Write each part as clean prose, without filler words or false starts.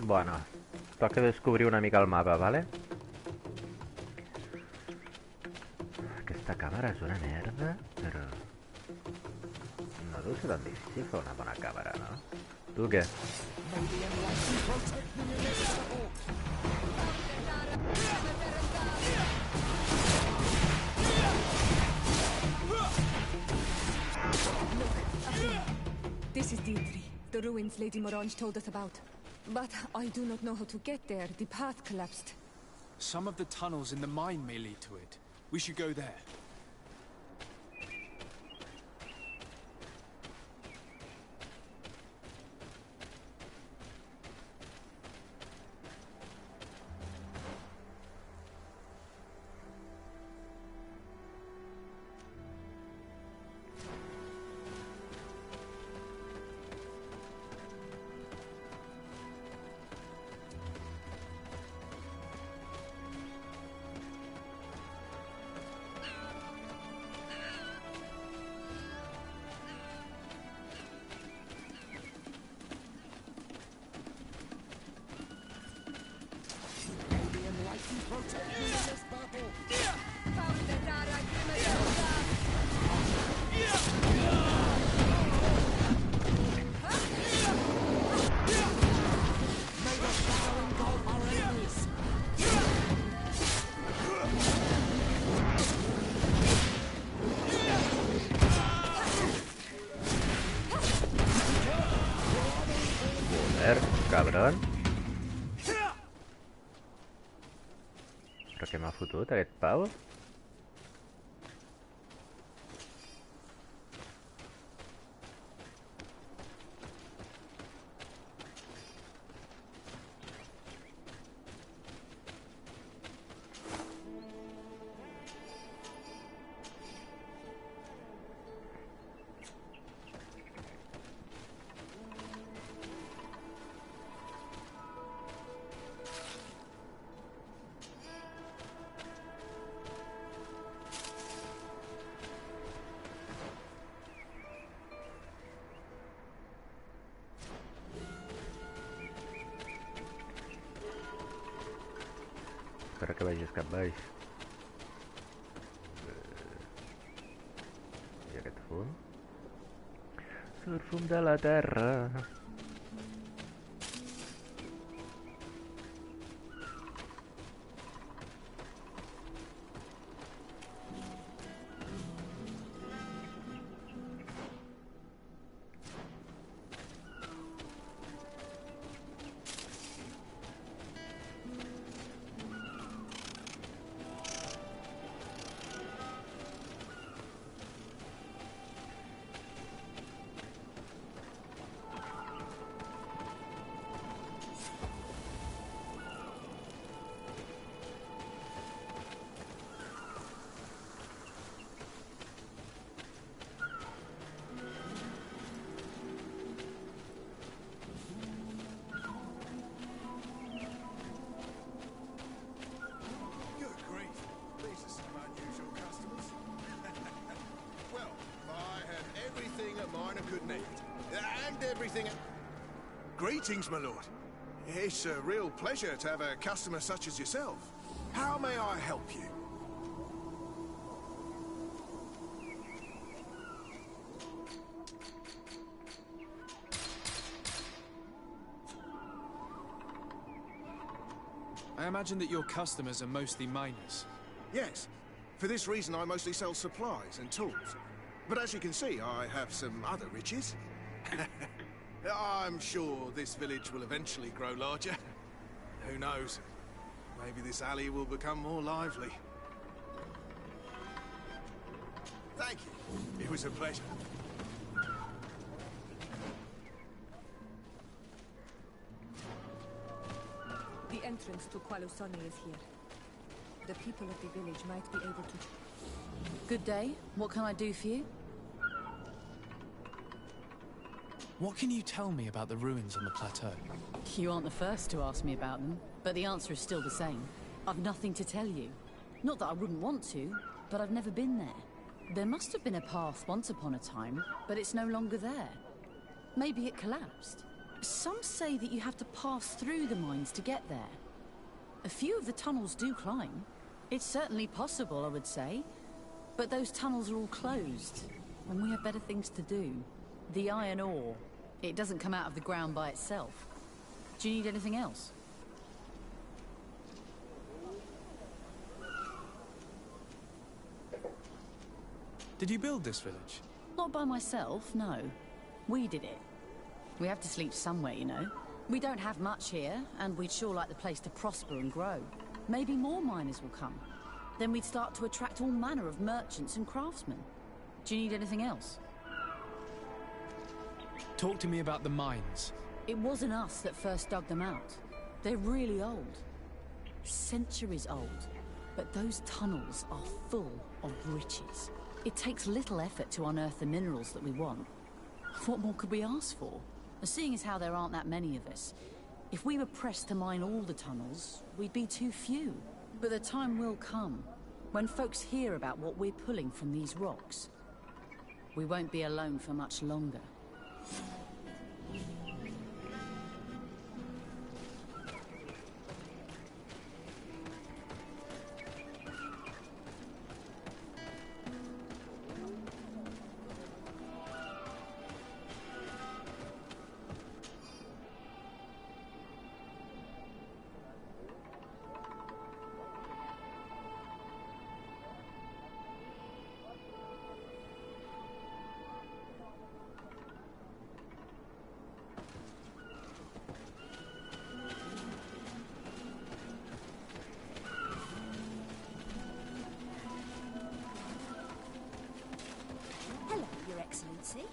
Bueno, toca descobrir una mica el mapa, ¿vale? Aquesta càmera és una merda, però... no deu ser tan difícil fer una bona càmera, no? Tu què? This is Deirdre, the ruins Lady Morange told us about. But I do not know how to get there. The path collapsed. Some of the tunnels in the mine may lead to it. We should go there. Cabrón. Però què m'ha fotut aquest pavo? Espera que vagis cap baix. I aquest fum? Surt fum de la terra. Greetings, my lord. It's a real pleasure to have a customer such as yourself. How may I help you? I imagine that your customers are mostly miners. Yes. For this reason, I mostly sell supplies and tools. But as you can see, I have some other riches. I'm sure this village will eventually grow larger. Who knows? Maybe this alley will become more lively. Thank you. It was a pleasure. The entrance to Qualusoni is here. The people of the village might be able to... Good day. What can I do for you? What can you tell me about the ruins on the plateau? You aren't the first to ask me about them, but the answer is still the same. I've nothing to tell you. Not that I wouldn't want to, but I've never been there. There must have been a path once upon a time, but it's no longer there. Maybe it collapsed. Some say that you have to pass through the mines to get there. A few of the tunnels do climb. It's certainly possible, I would say. But those tunnels are all closed, and we have better things to do. The iron ore, it doesn't come out of the ground by itself. Do you need anything else? Did you build this village? Not by myself, no. We did it. We have to sleep somewhere, you know. We don't have much here, and we'd sure like the place to prosper and grow. Maybe more miners will come. Then we'd start to attract all manner of merchants and craftsmen. Do you need anything else? Talk to me about the mines. It wasn't us that first dug them out. They're really old. Centuries old. But those tunnels are full of riches. It takes little effort to unearth the minerals that we want. What more could we ask for? Seeing as how there aren't that many of us, if we were pressed to mine all the tunnels, we'd be too few. But the time will come, when folks hear about what we're pulling from these rocks. We won't be alone for much longer. Hello, Your Excellency.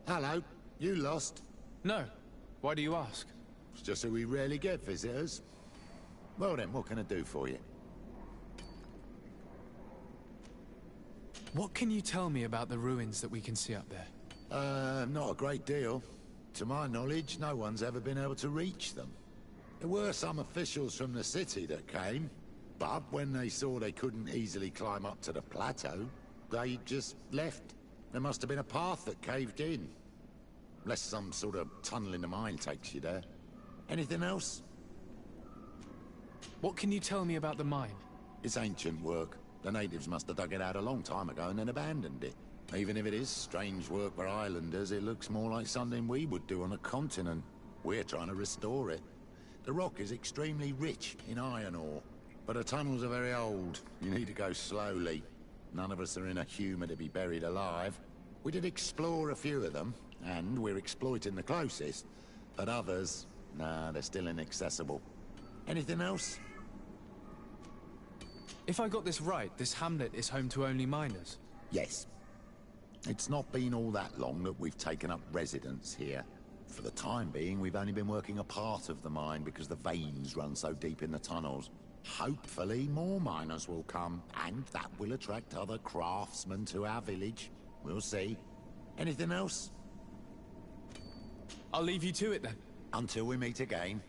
Hello, you lost? No. Why do you ask? It's just that we rarely get visitors. Well then, what can I do for you? What can you tell me about the ruins that we can see up there? Not a great deal. To my knowledge, no one's ever been able to reach them. There were some officials from the city that came, but when they saw they couldn't easily climb up to the plateau, they just left. There must have been a path that caved in. Unless some sort of tunnel in the mine takes you there. Anything else? What can you tell me about the mine? It's ancient work. The natives must have dug it out a long time ago and then abandoned it. Even if it is strange work for islanders, it looks more like something we would do on a continent. We're trying to restore it. The rock is extremely rich in iron ore, but the tunnels are very old. You need to go slowly. None of us are in a humour to be buried alive. We did explore a few of them, and we're exploiting the closest. But others, nah, they're still inaccessible. Anything else? If I got this right, this hamlet is home to only miners. Yes. It's not been all that long that we've taken up residence here. For the time being, we've only been working a part of the mine because the veins run so deep in the tunnels. Hopefully more miners will come, and that will attract other craftsmen to our village. We'll see. Anything else? I'll leave you to it then. Until we meet again.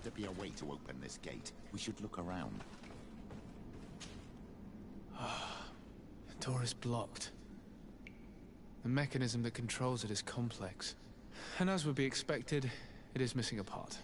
must be a way to open this gate. We should look around. The door is blocked. The mechanism that controls it is complex. And as would be expected, it is missing a part.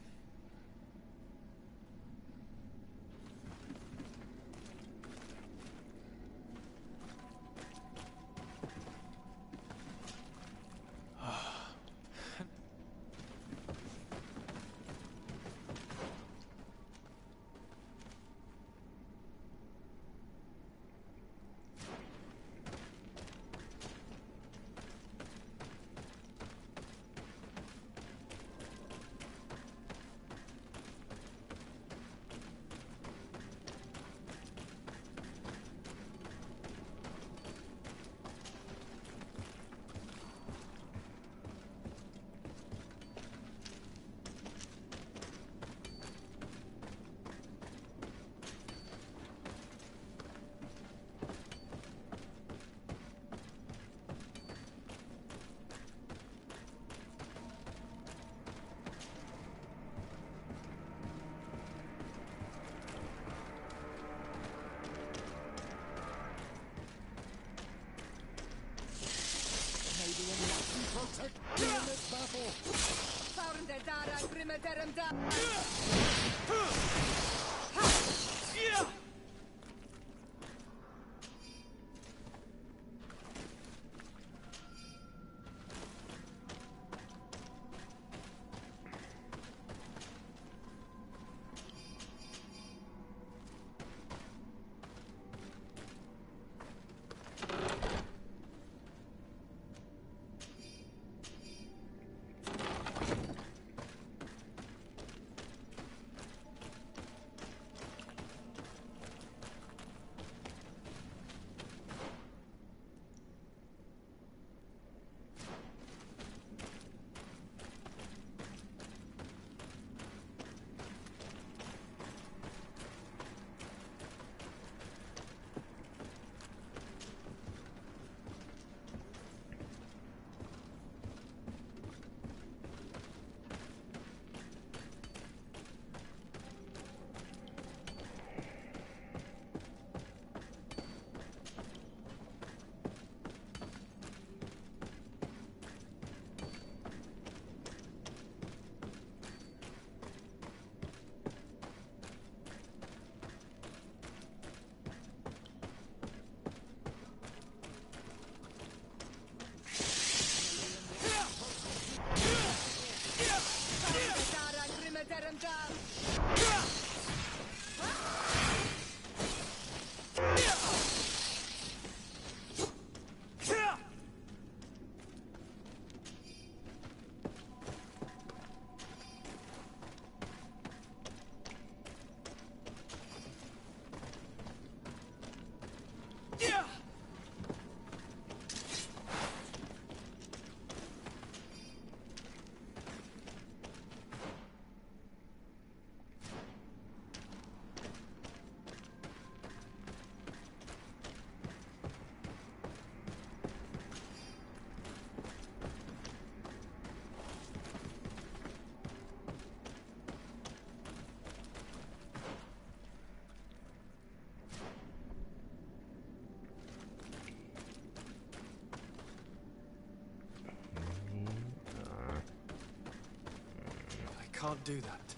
I can't do that.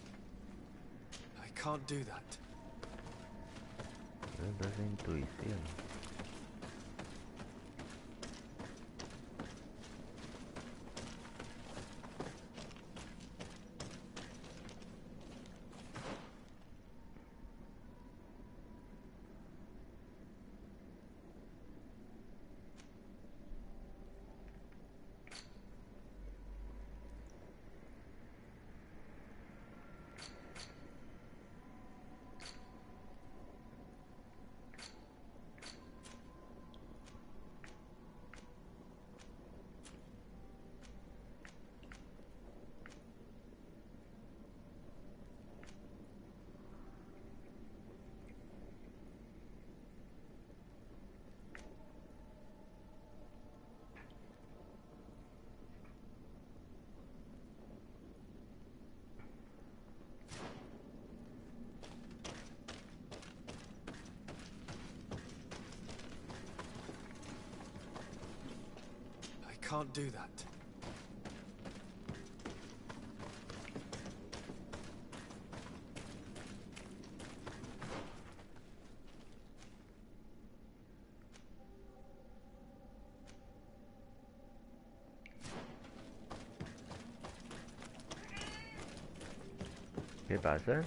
I can't do that. Eso es intuición. can't do that. ¿Qué pasa?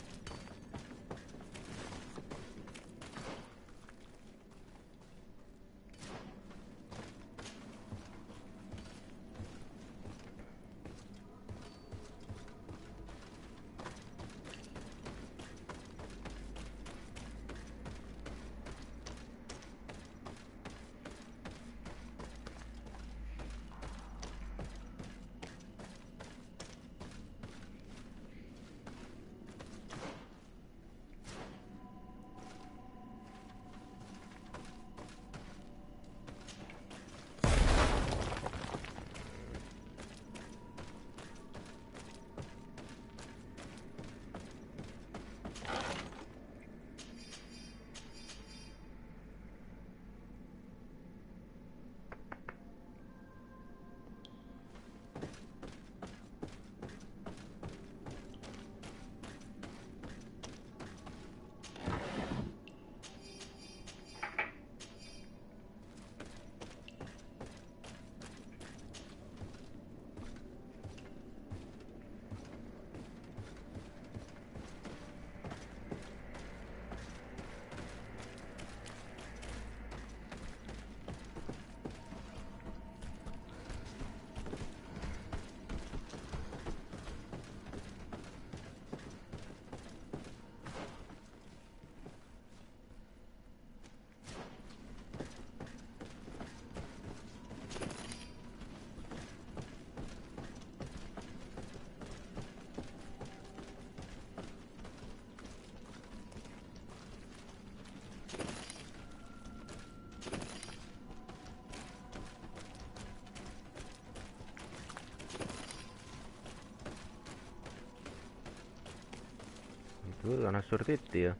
D'on has sortit, tio?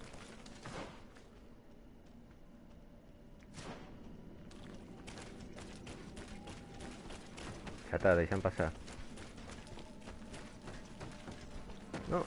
Xata, deixa'm passar. No.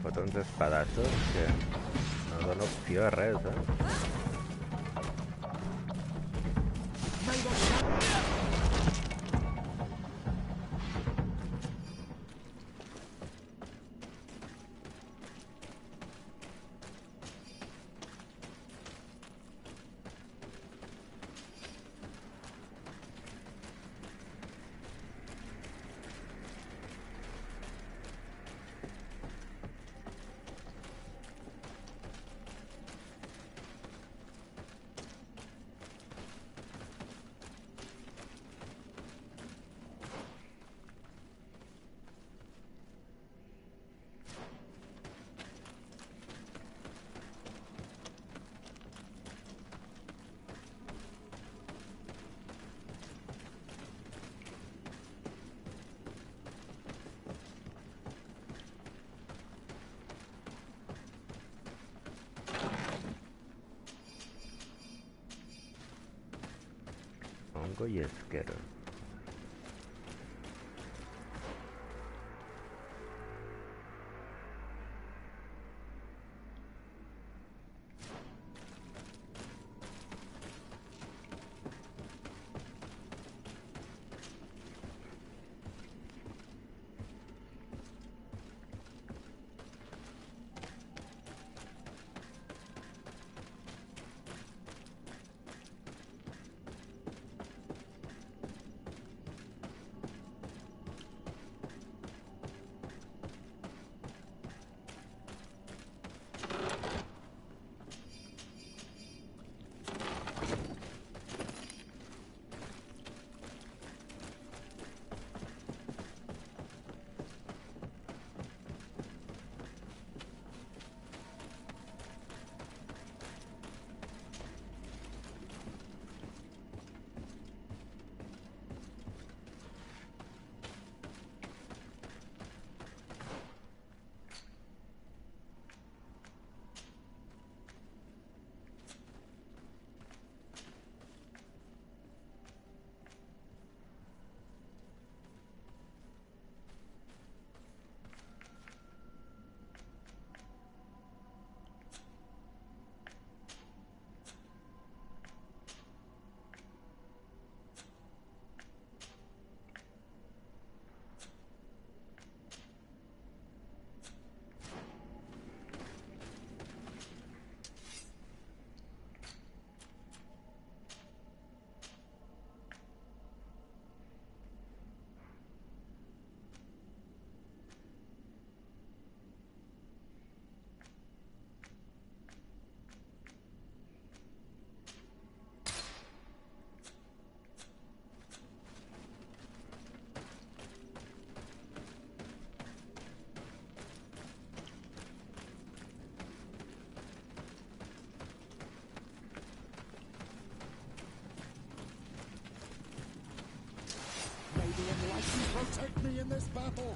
Fot uns espadassos que no dono opció a res, jugo y Esker. Protect me in this battle!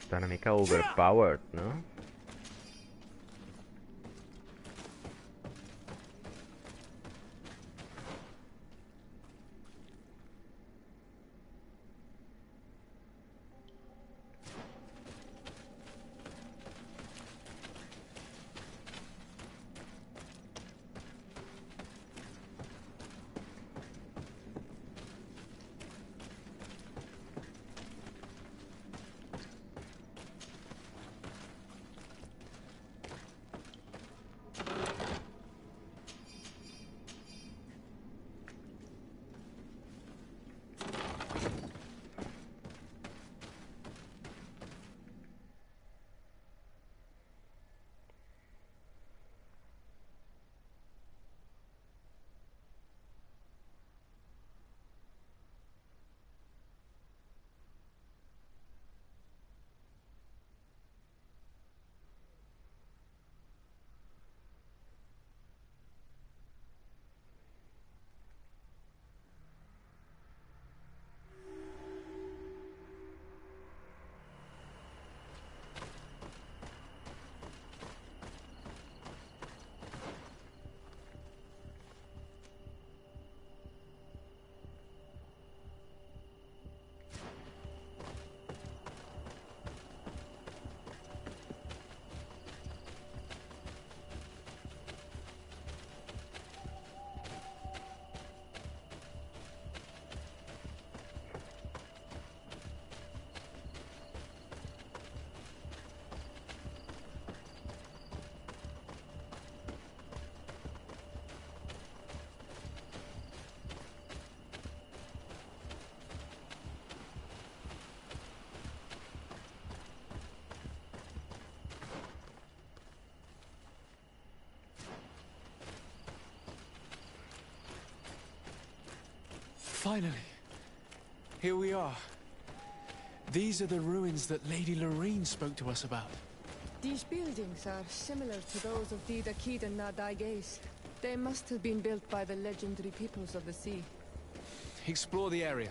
Està una mica overpowered, no? Finally, here we are. These are the ruins that Lady Lorene spoke to us about. These buildings are similar to those of dedicado and Nadaigais. They must have been built by the legendary peoples of the sea. Explore the area.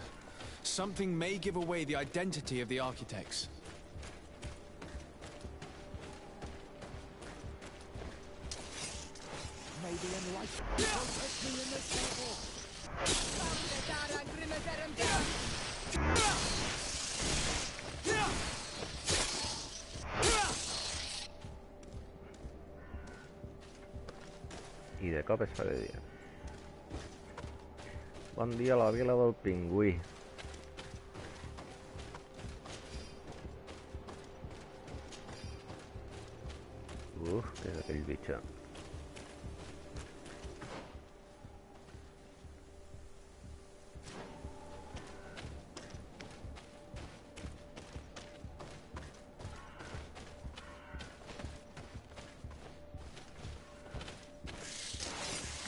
Something may give away the identity of the architects. May the enlightenment protect me in this battle. I de cop es fa de dia. Bon dia a la vila del pingüí. Què és aquell bitxo?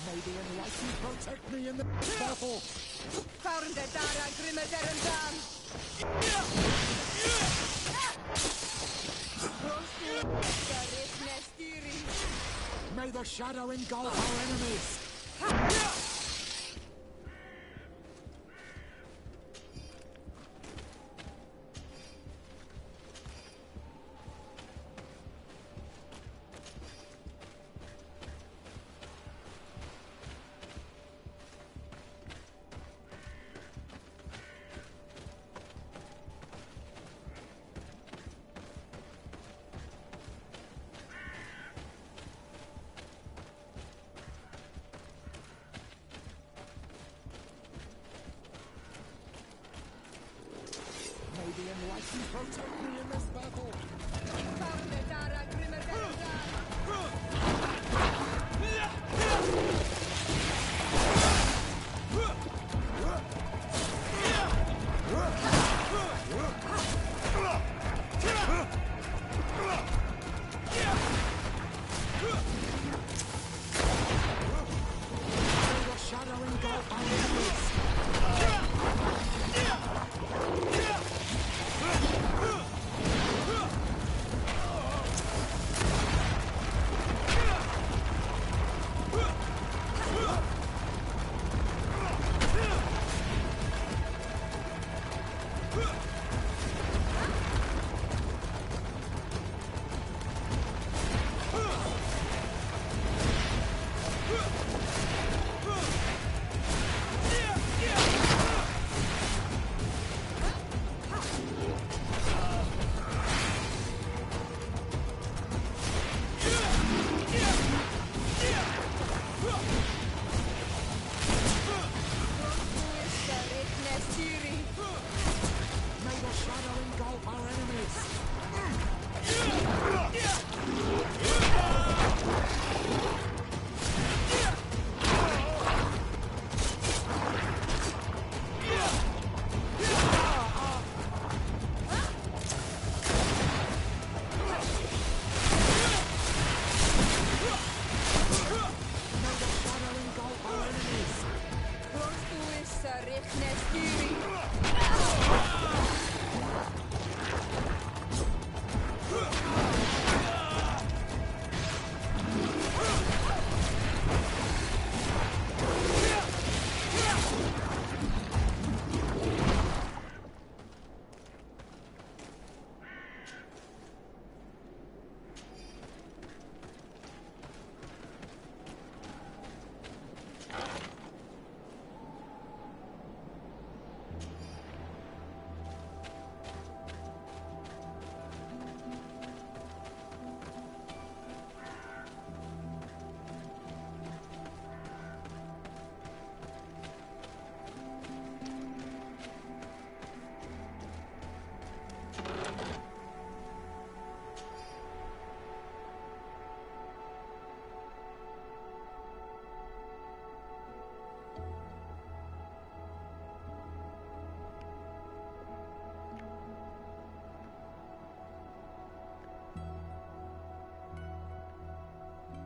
May the enlightenment protect me in the battle. May the shadow engulf our enemies. May the enlightened protect me in this battle. May the shadow engulf our enemies. May the shadow engulf our enemies. May the shadow engulf our enemies.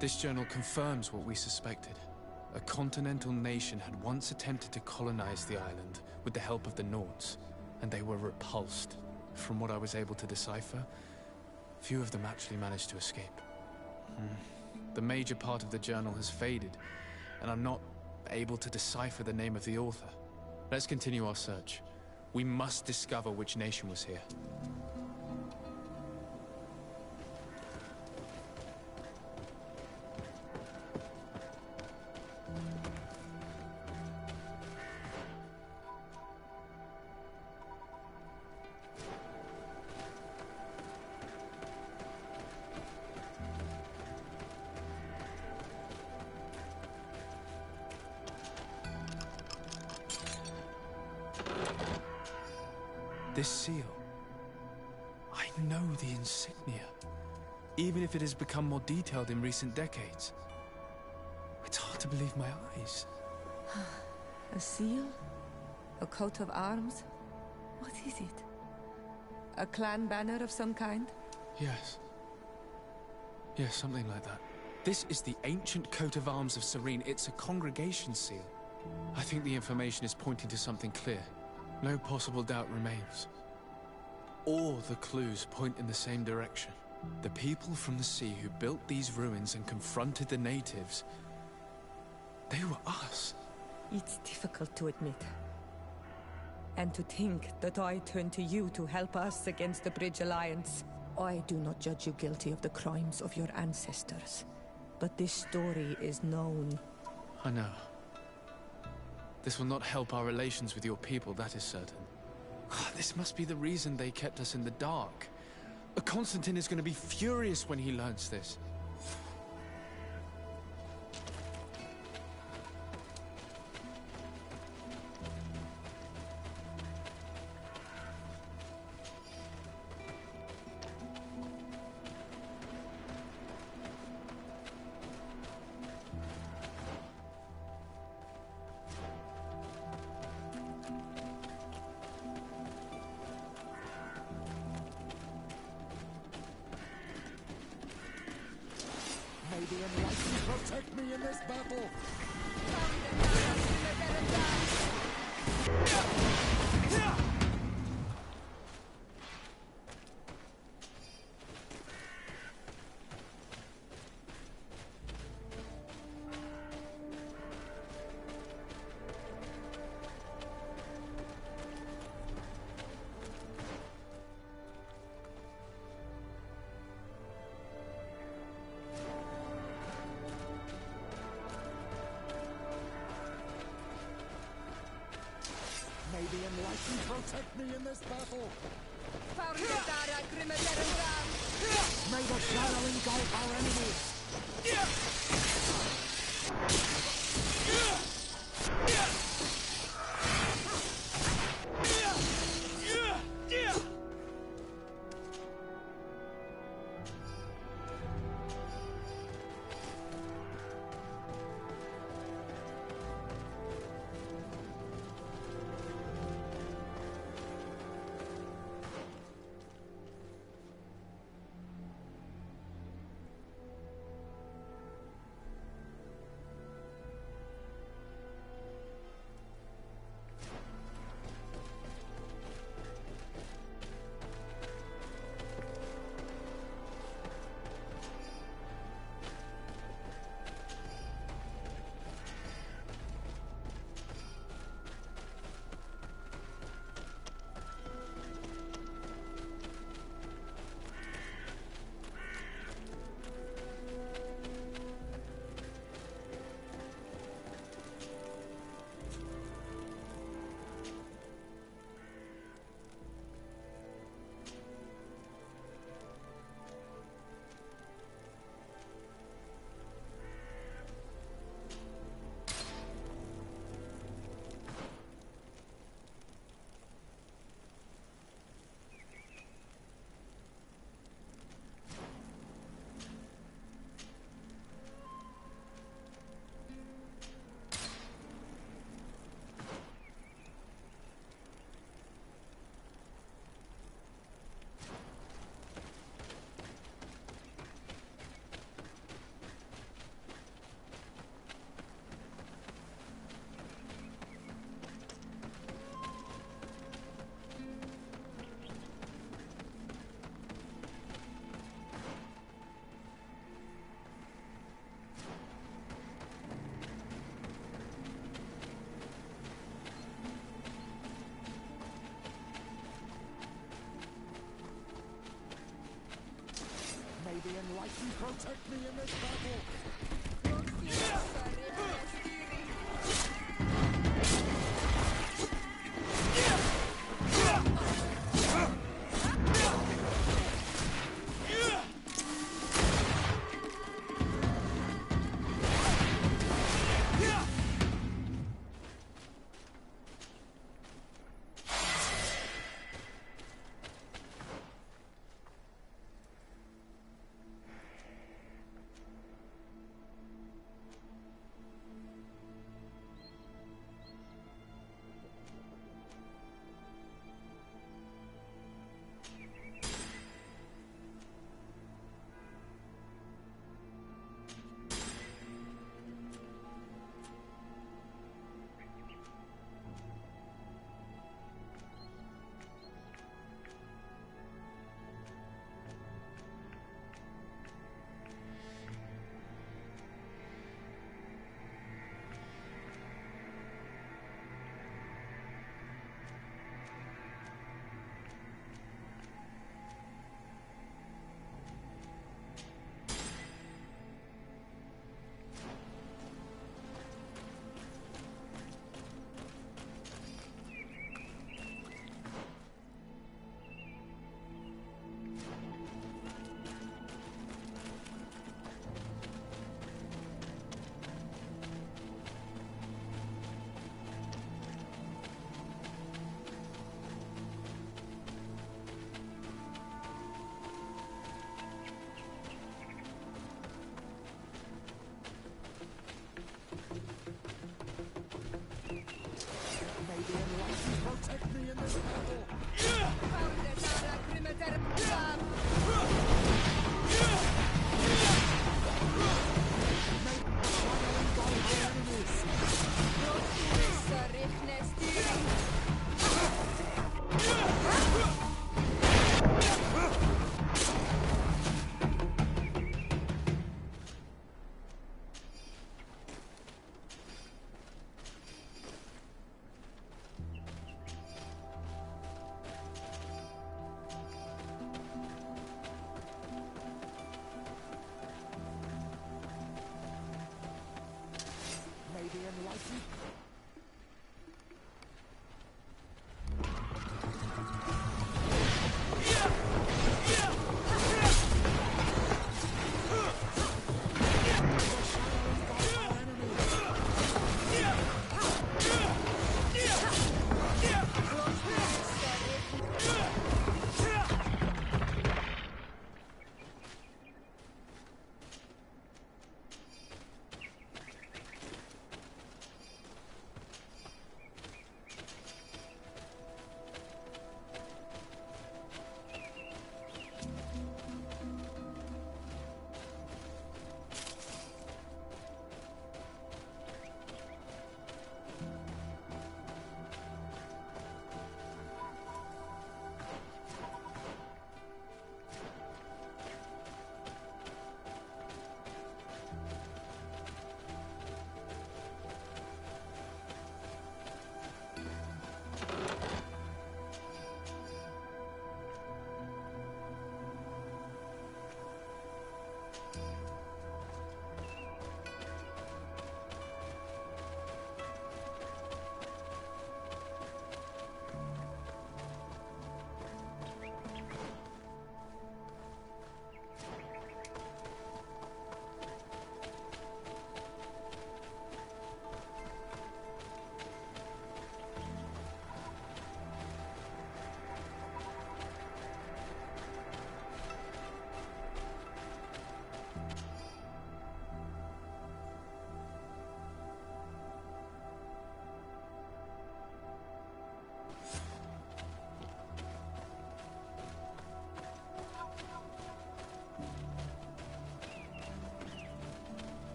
This journal confirms what we suspected. A continental nation had once attempted to colonize the island with the help of the Nords, and they were repulsed. From what I was able to decipher, few of them actually managed to escape. The major part of the journal has faded, and I'm not able to decipher the name of the author. Let's continue our search. We must discover which nation was here. This seal. I know the insignia, even if it has become more detailed in recent decades. It's hard to believe my eyes. A seal? A coat of arms? What is it? A clan banner of some kind? Yes. Yes, something like that. This is the ancient coat of arms of Serene. It's a congregation seal. I think the information is pointing to something clear. No possible doubt remains. All the clues point in the same direction. The people from the sea who built these ruins and confronted the natives, they were us. It's difficult to admit. And to think that I turn to you to help us against the Bridge Alliance. I do not judge you guilty of the crimes of your ancestors. But this story is known. I know. This will not help our relations with your people, that is certain. This must be the reason they kept us in the dark. Constantine is going to be furious when he learns this. May the enlightened protect me in this battle! May the enlightened protect me in this battle! May the shadow engulf our enemies! protect me in this battle!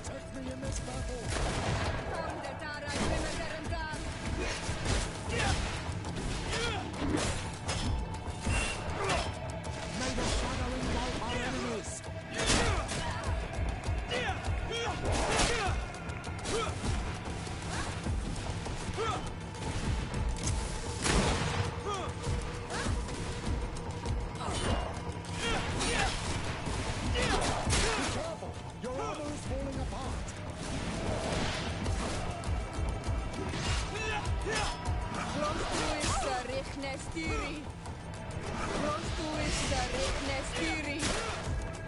protect me in this battle. May the shadow engulf our enemies.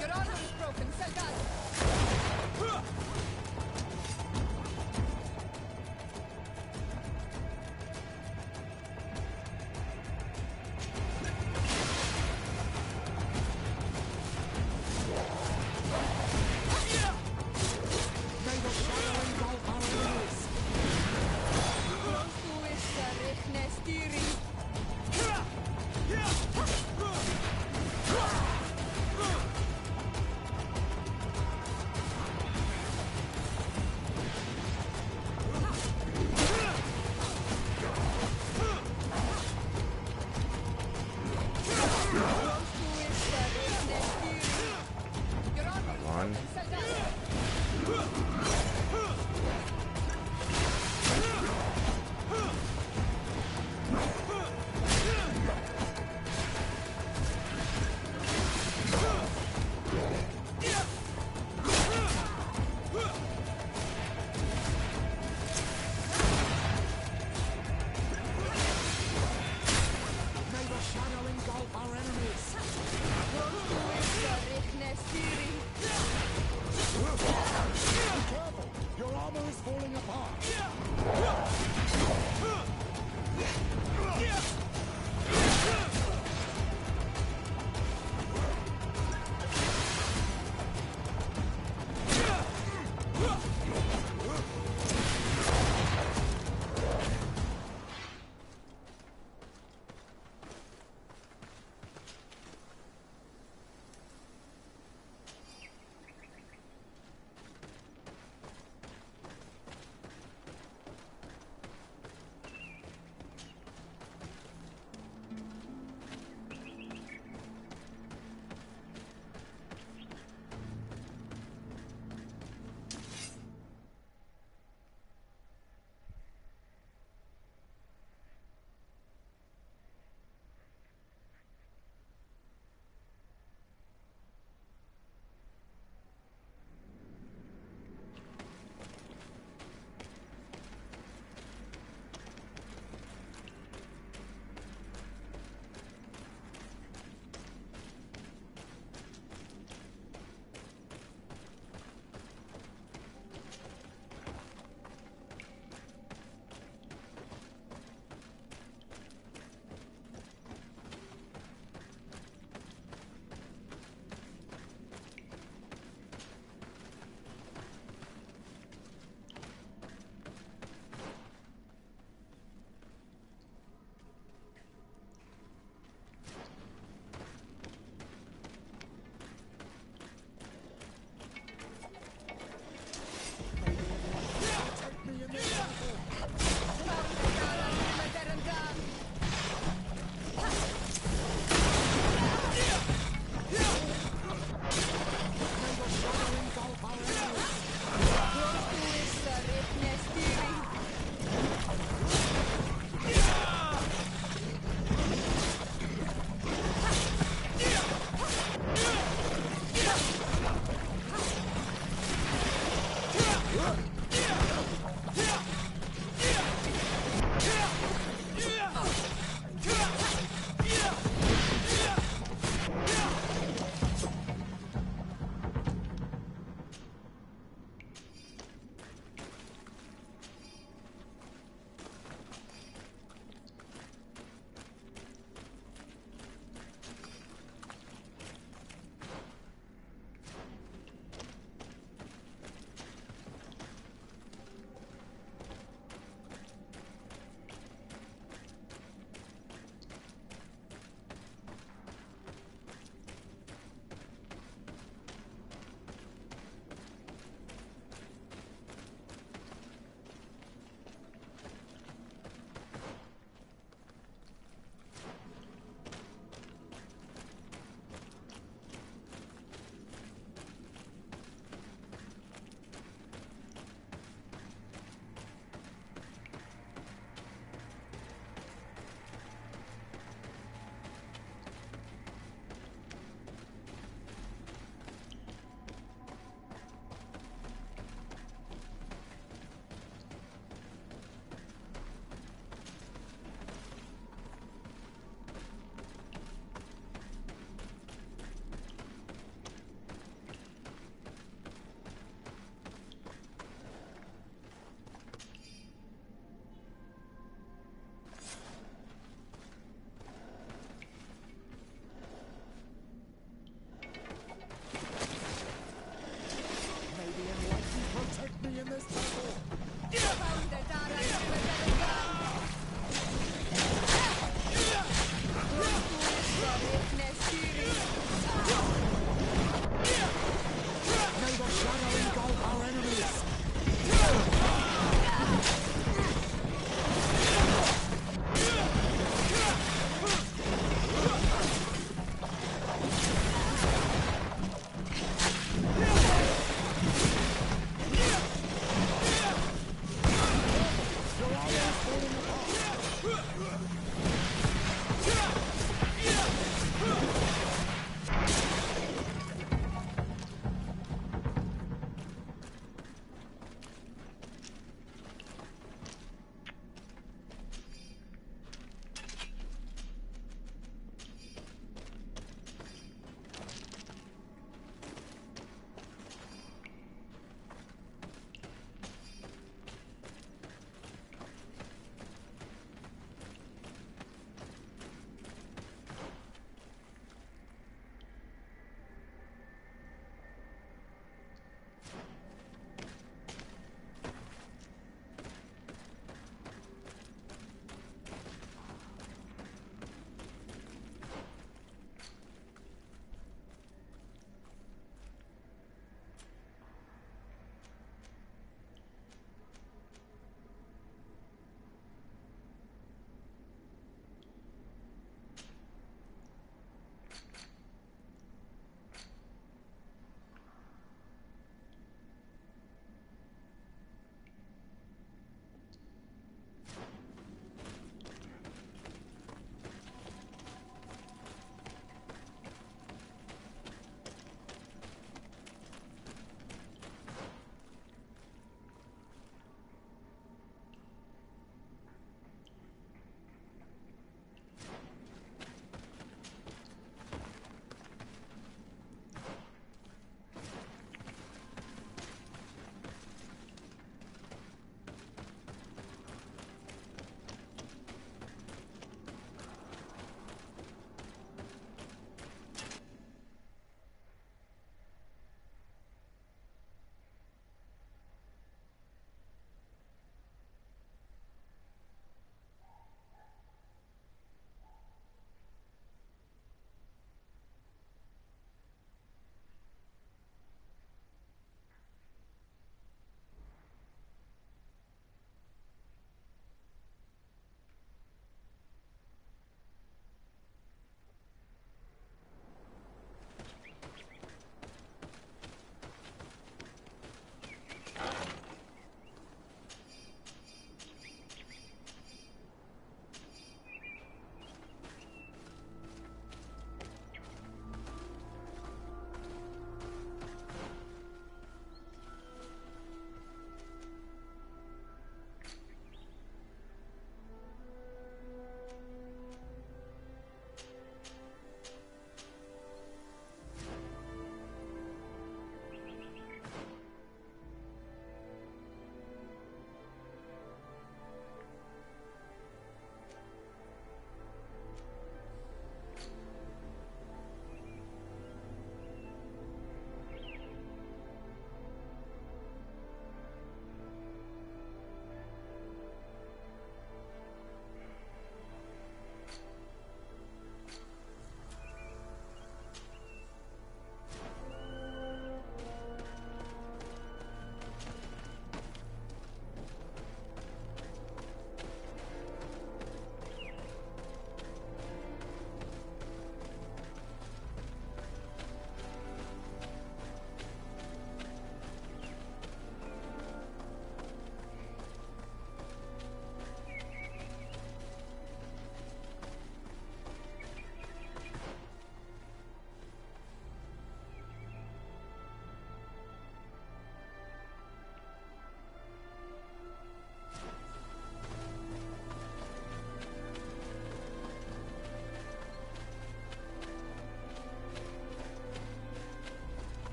Your armor is broken, Salgado.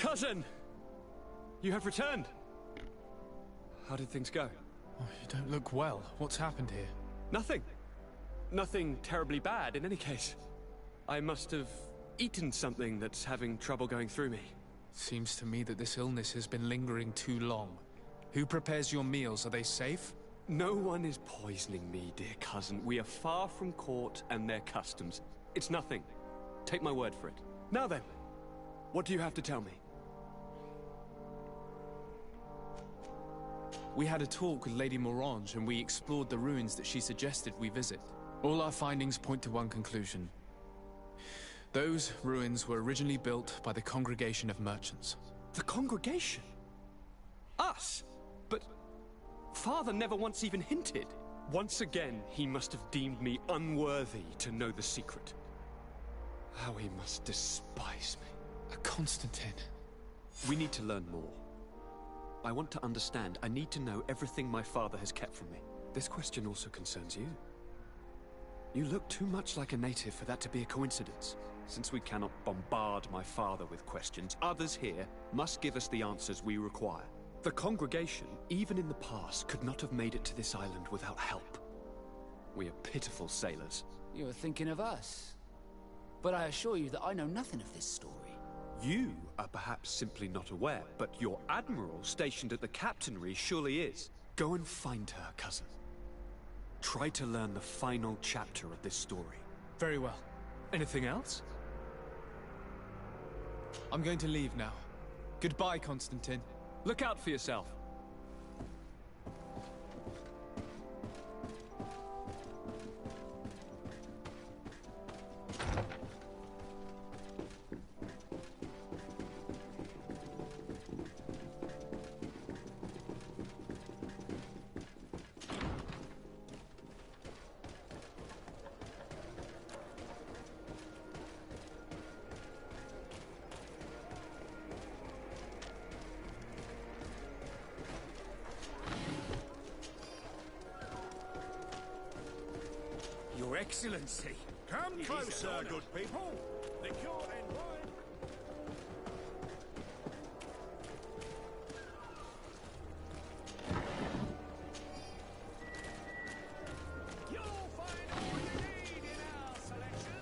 Cousin! You have returned. How did things go? Oh, you don't look well. What's happened here? Nothing. Nothing terribly bad in any case. I must have eaten something that's having trouble going through me. Seems to me that this illness has been lingering too long. Who prepares your meals? Are they safe? No one is poisoning me, dear cousin. We are far from court and their customs. It's nothing. Take my word for it. Now then, what do you have to tell me? We had a talk with Lady Morange and we explored the ruins that she suggested we visit. All our findings point to one conclusion. Those ruins were originally built by the Congregation of Merchants. The Congregation? Us? But Father never once even hinted. Once again, he must have deemed me unworthy to know the secret. How he must despise me. Constantine. We need to learn more. I want to understand. I need to know everything my father has kept from me. This question also concerns you. You look too much like a native for that to be a coincidence. Since we cannot bombard my father with questions, others here must give us the answers we require. The congregation, even in the past, could not have made it to this island without help. We are pitiful sailors. You were thinking of us. But I assure you that I know nothing of this story. You are perhaps simply not aware, but your admiral stationed at the captainry surely is. Go and find her, cousin. Try to learn the final chapter of this story. Very well. Anything else? I'm going to leave now. Goodbye, Constantine. Look out for yourself. Your Excellency. Come closer, good people. Liquor and wine. You'll find all you need in our selection.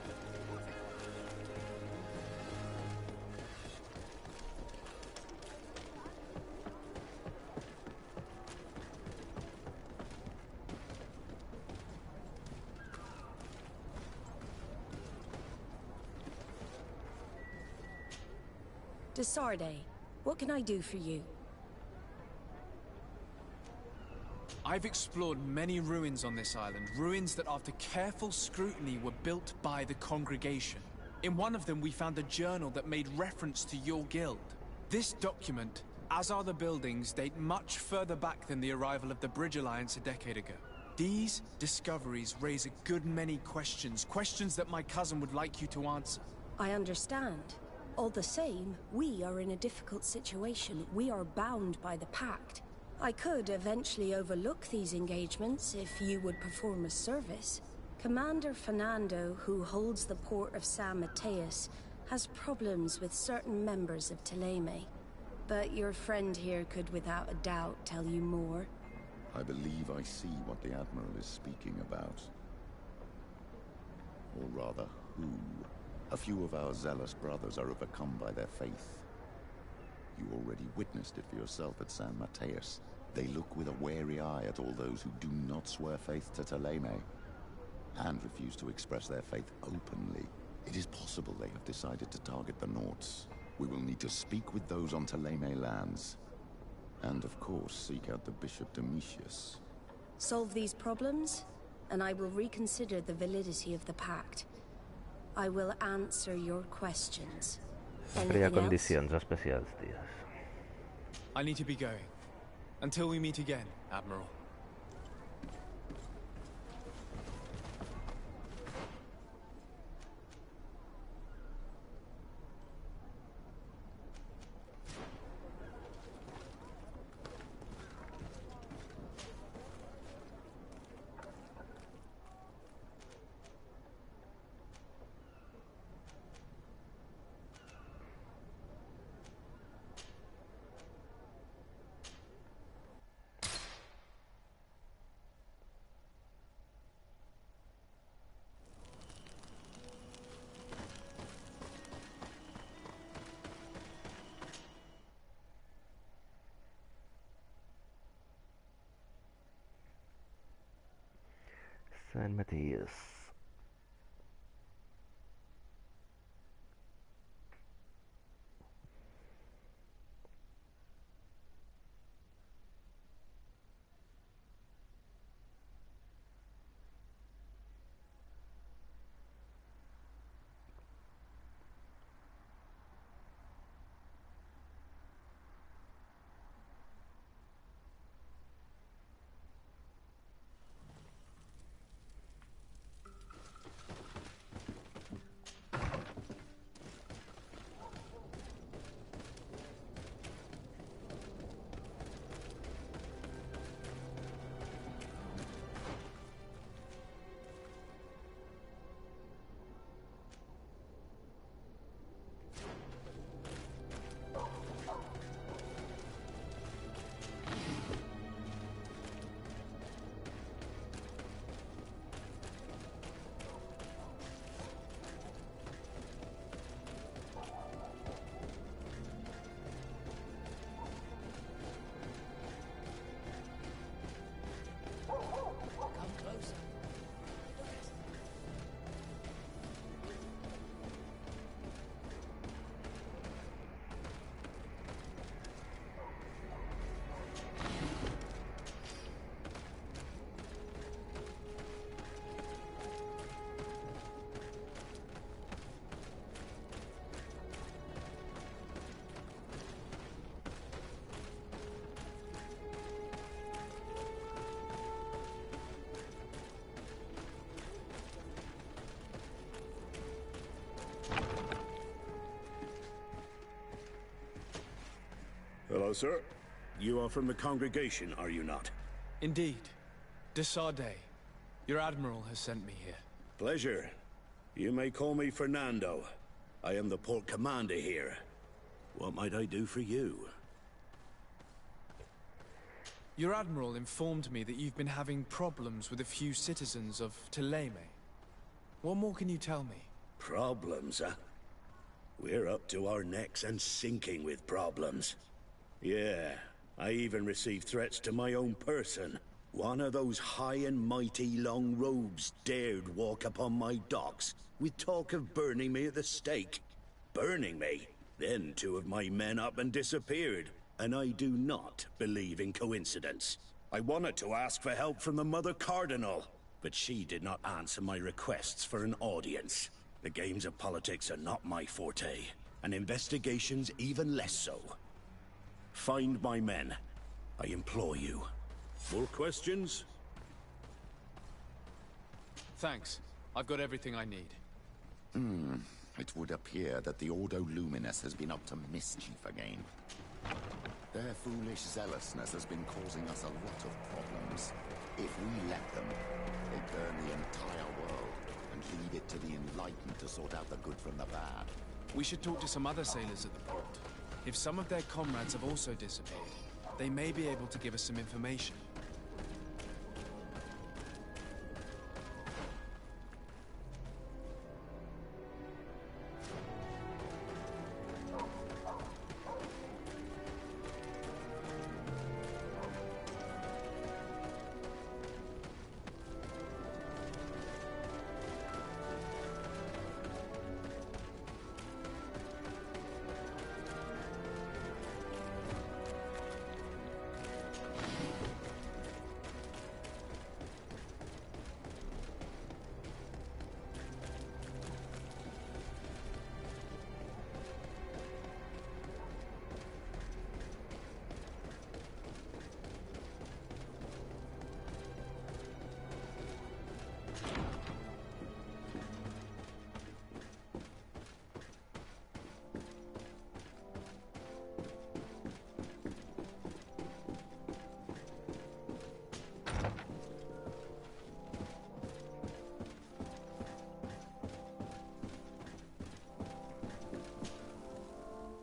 Desarde, what can I do for you? I've explored many ruins on this island, ruins that after careful scrutiny were built by the congregation. In one of them we found a journal that made reference to your guild. This document, as are the buildings, date much further back than the arrival of the Bridge Alliance a decade ago. These discoveries raise a good many questions, questions that my cousin would like you to answer. I understand. All the same, we are in a difficult situation. We are bound by the pact. I could eventually overlook these engagements if you would perform a service. Commander Fernando, who holds the port of San Mateus, has problems with certain members of Teleme. But your friend here could without a doubt tell you more. I believe I see what the Admiral is speaking about. Or rather, who. A few of our zealous brothers are overcome by their faith. You already witnessed it for yourself at San Mateus. They look with a wary eye at all those who do not swear faith to Teleme, and refuse to express their faith openly. It is possible they have decided to target the Norts. We will need to speak with those on Teleme lands. And of course, seek out the Bishop Domitius. Solve these problems, and I will reconsider the validity of the pact. I will answer your questions. Sempre hi ha Anything else? condicions especials, ties. I need to be going. Until we meet again, Admiral. Sant Mateix. Hello, sir. You are from the congregation, are you not? Indeed. Desade. Your admiral has sent me here. Pleasure. You may call me Fernando. I am the port commander here. What might I do for you? Your admiral informed me that you've been having problems with a few citizens of Teleme. What more can you tell me? Problems, huh? We're up to our necks and sinking with problems. Yeah, I even received threats to my own person. One of those high and mighty long robes dared walk upon my docks with talk of burning me at the stake. Burning me? Then two of my men up and disappeared, and I do not believe in coincidence. I wanted to ask for help from the Mother Cardinal, but she did not answer my requests for an audience. The games of politics are not my forte, and investigations even less so. Find my men. I implore you. More questions? Thanks. I've got everything I need. It would appear that the Ordo Luminous has been up to mischief again. Their foolish zealousness has been causing us a lot of problems. If we let them, they burn the entire world and leave it to the enlightened to sort out the good from the bad. We should talk to some other sailors at the port. If some of their comrades have also disappeared, they may be able to give us some information.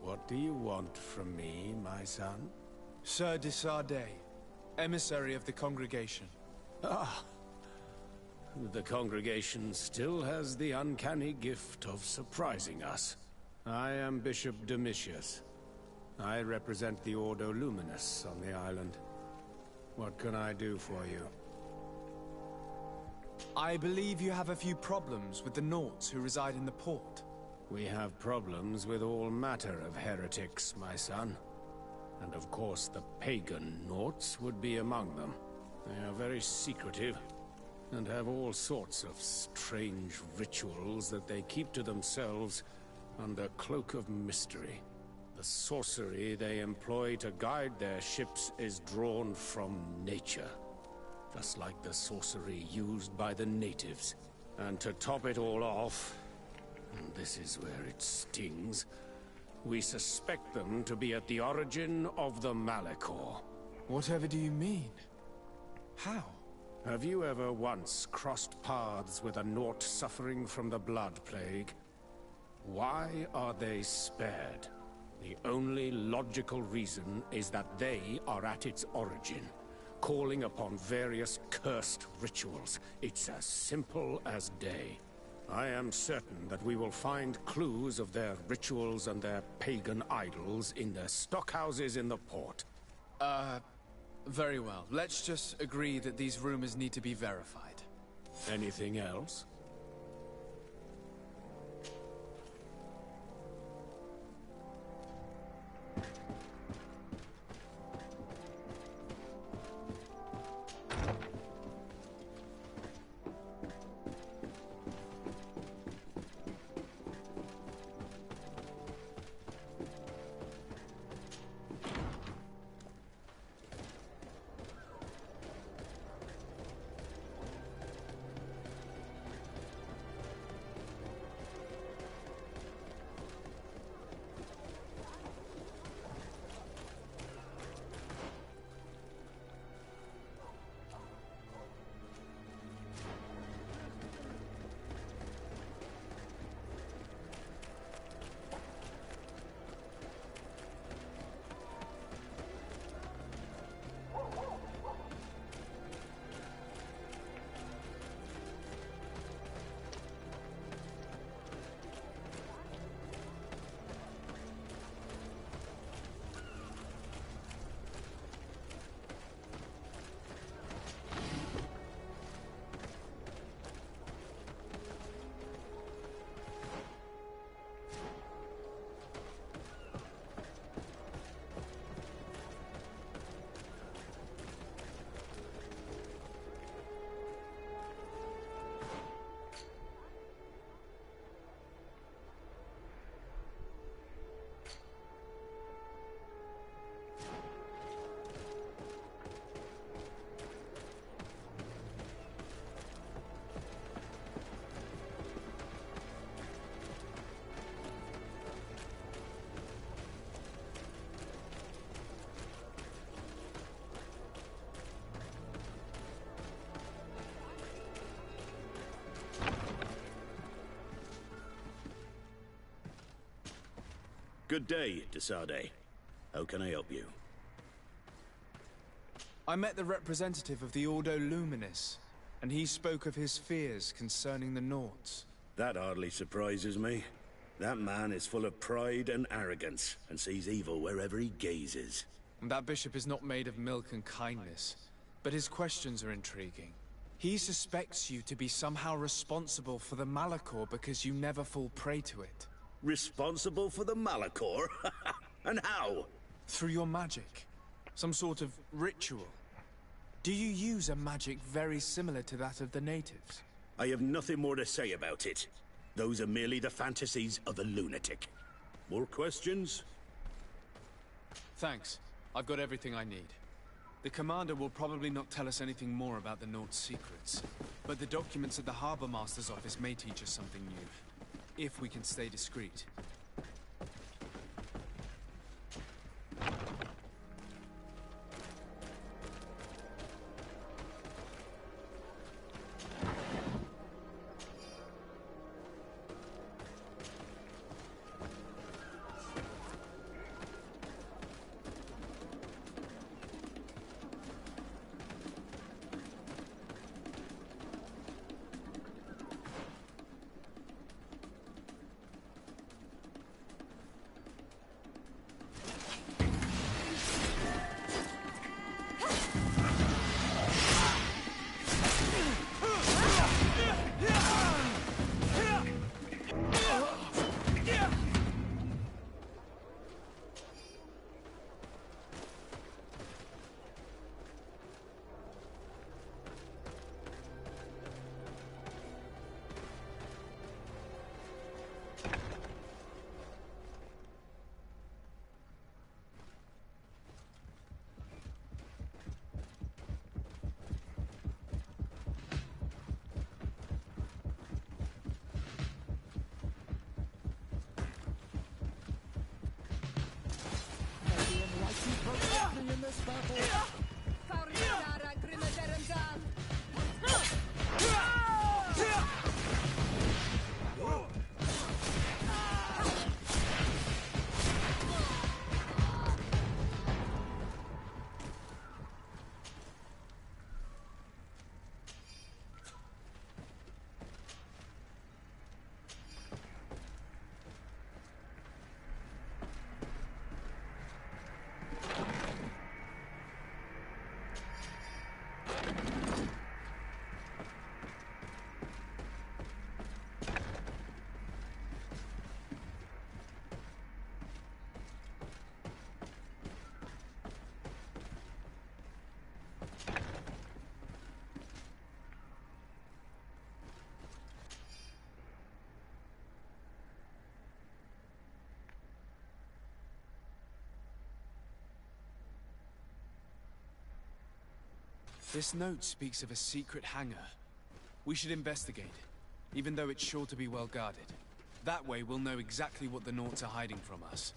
What do you want from me, my son? Sir Desade, emissary of the congregation. Ah, the congregation still has the uncanny gift of surprising us. I am Bishop Domitius. I represent the Ordo Luminous on the island. What can I do for you? I believe you have a few problems with the Nauts who reside in the port. We have problems with all matter of heretics, my son. And of course the pagan Nauts would be among them. They are very secretive, and have all sorts of strange rituals that they keep to themselves under cloak of mystery. The sorcery they employ to guide their ships is drawn from nature, just like the sorcery used by the natives. And to top it all off, and this is where it stings, we suspect them to be at the origin of the Malachor. Whatever do you mean? How? Have you ever once crossed paths with a Naut suffering from the Blood Plague? Why are they spared? The only logical reason is that they are at its origin, calling upon various cursed rituals. It's as simple as day. I am certain that we will find clues of their rituals and their pagan idols in their stockhouses in the port. Very well. Let's just agree that these rumors need to be verified. Anything else? Good day, Desade. How can I help you? I met the representative of the Ordo Luminis, and he spoke of his fears concerning the Nauts. That hardly surprises me. That man is full of pride and arrogance, and sees evil wherever he gazes. And that bishop is not made of milk and kindness, but his questions are intriguing. He suspects you to be somehow responsible for the Malachor because you never fall prey to it. Responsible for the Malachor? And how? Through your magic. Some sort of ritual. Do you use a magic very similar to that of the natives? I have nothing more to say about it. Those are merely the fantasies of a lunatic. More questions? Thanks. I've got everything I need. The commander will probably not tell us anything more about the Naut's secrets, but the documents at the Harbor Master's office may teach us something new. If we can stay discreet. This note speaks of a secret hangar. We should investigate, even though it's sure to be well guarded. That way we'll know exactly what the Nauts are hiding from us.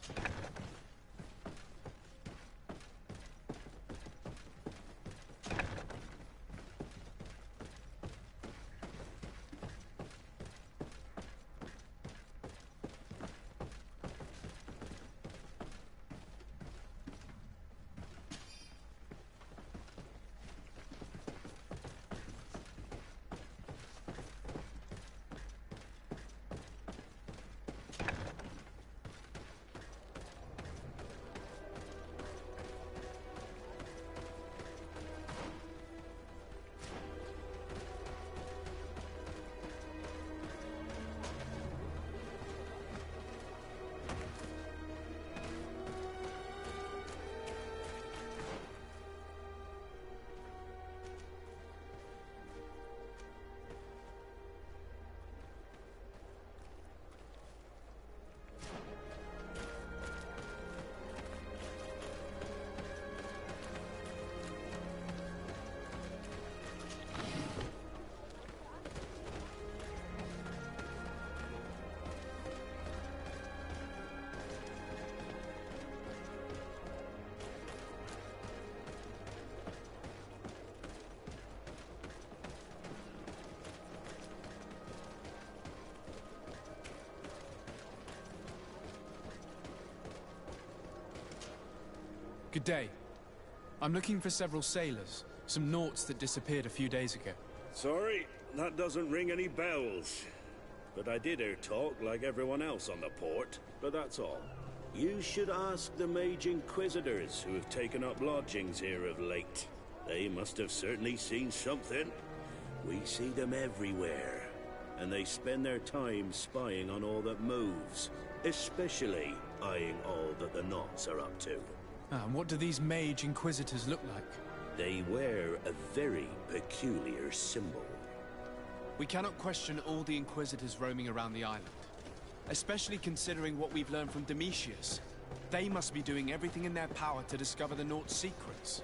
Good day. I'm looking for several sailors, some Nauts that disappeared a few days ago. Sorry, that doesn't ring any bells. But I did hear talk like everyone else on the port, but that's all. You should ask the Mage Inquisitors who have taken up lodgings here of late. They must have certainly seen something. We see them everywhere, and they spend their time spying on all that moves, especially eyeing all that the Nauts are up to. And what do these Mage Inquisitors look like? They wear a very peculiar symbol. We cannot question all the Inquisitors roaming around the island. Especially considering what we've learned from Domitius. They must be doing everything in their power to discover the Nauts' secrets.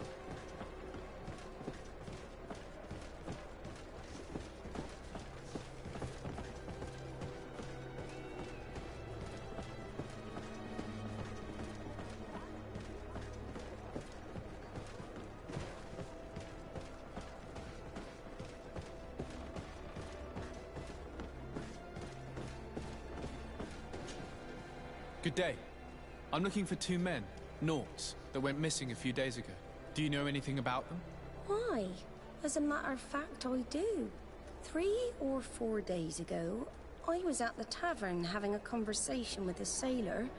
Good day. I'm looking for two men, Nauts, that went missing a few days ago. Do you know anything about them? Why? As a matter of fact, I do. 3 or 4 days ago, I was at the tavern having a conversation with a sailor.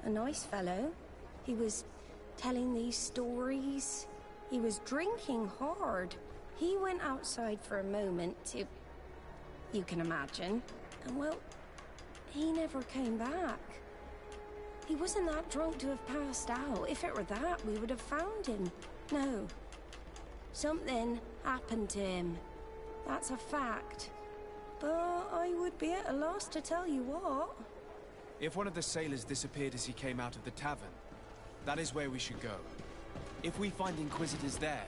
A nice fellow. He was telling these stories. He was drinking hard. He went outside for a moment to... you can imagine. And well, he never came back. He wasn't that drunk to have passed out. If it were that, we would have found him. No. Something happened to him. That's a fact. But I would be at a loss to tell you what. If one of the sailors disappeared as he came out of the tavern, that is where we should go. If we find Inquisitors there,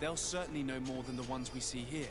they'll certainly know more than the ones we see here.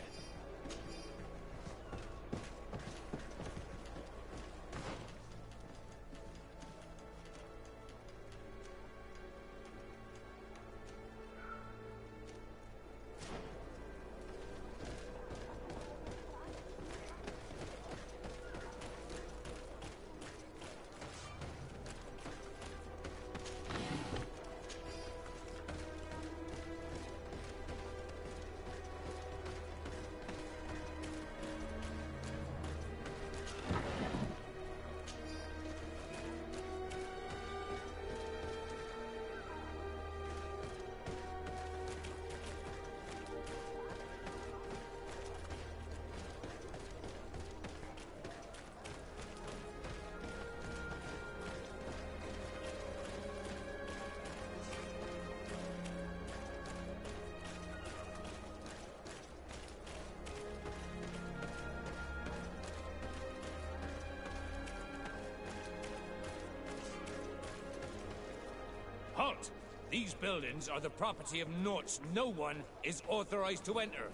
These buildings are the property of Norts. No one is authorized to enter.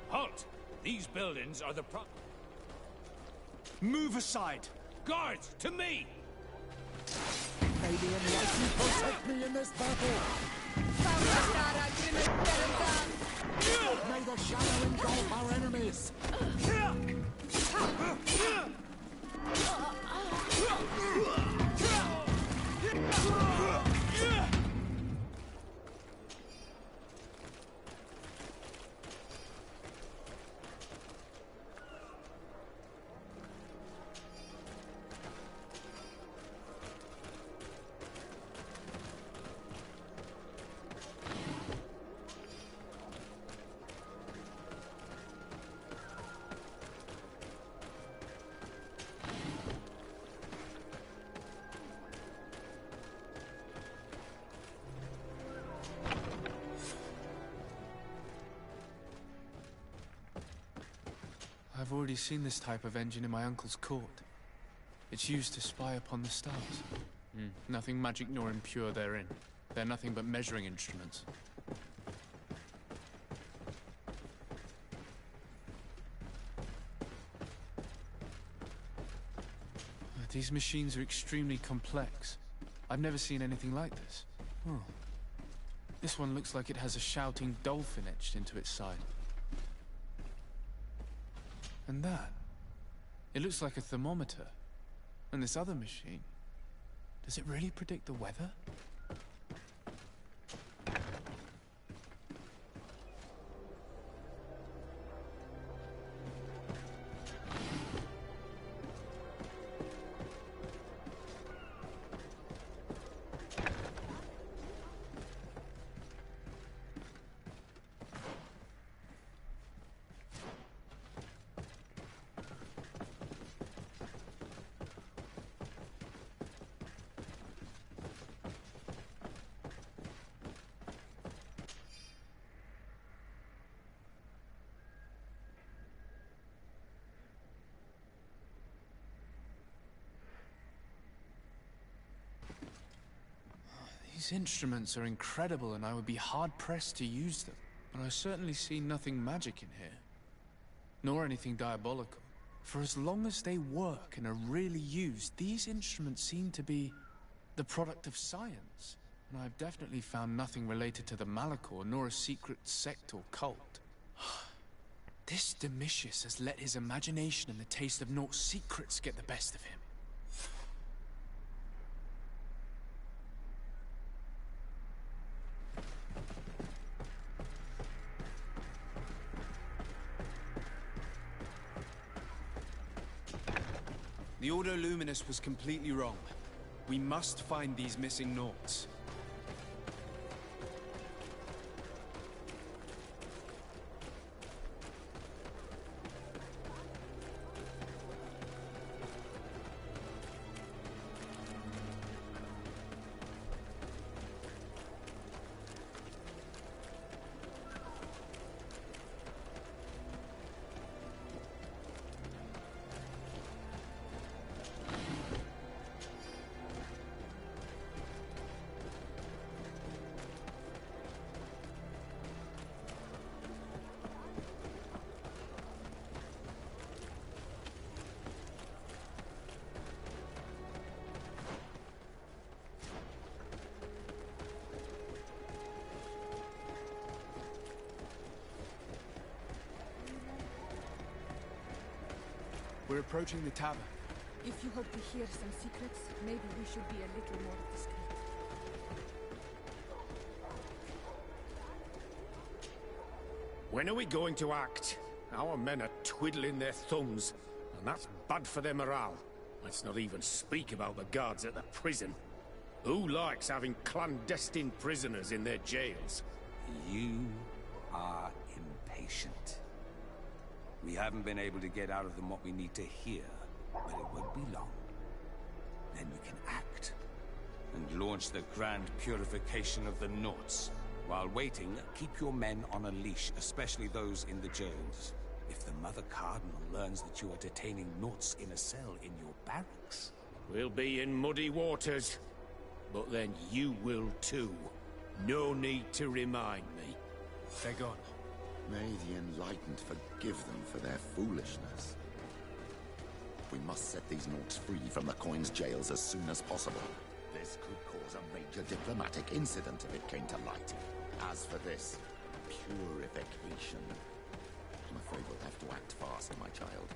Halt! These buildings are the Move aside! Guards, to me! May the Enlightened protect me in this battle! May the shadow engulf our enemies! I've already seen this type of engine in my uncle's court. It's used to spy upon the stars. Nothing magic nor impure therein. They're nothing but measuring instruments. These machines are extremely complex. I've never seen anything like this. Oh. This one looks like it has a shouting dolphin etched into its side. And that? It looks like a thermometer. And this other machine, does it really predict the weather? These instruments are incredible, and I would be hard-pressed to use them. But I certainly see nothing magic in here. Nor anything diabolical. For as long as they work and are really used, these instruments seem to be the product of science. And I've definitely found nothing related to the Malachor, nor a secret sect or cult. This Domitius has let his imagination and the taste of Nort's secrets get the best of him. The Ordo Luminous was completely wrong. We must find these missing Norts. We're approaching the tavern. If you hope to hear some secrets, maybe we should be a little more discreet. When are we going to act? Our men are twiddling their thumbs, and that's bad for their morale. Let's not even speak about the guards at the prison. Who likes having clandestine prisoners in their jails? You are impatient. We haven't been able to get out of them what we need to hear, but it won't be long. Then you can act, and launch the grand purification of the Nauts. While waiting, keep your men on a leash, especially those in the jails. If the Mother Cardinal learns that you are detaining Nauts in a cell in your barracks... We'll be in muddy waters, but then you will too. No need to remind me. They're gone. May the Enlightened forgive them for their foolishness. We must set these Nauts free from the Coin's jails as soon as possible. This could cause a major diplomatic incident if it came to light. As for this purification, I'm afraid we'll have to act fast, my child.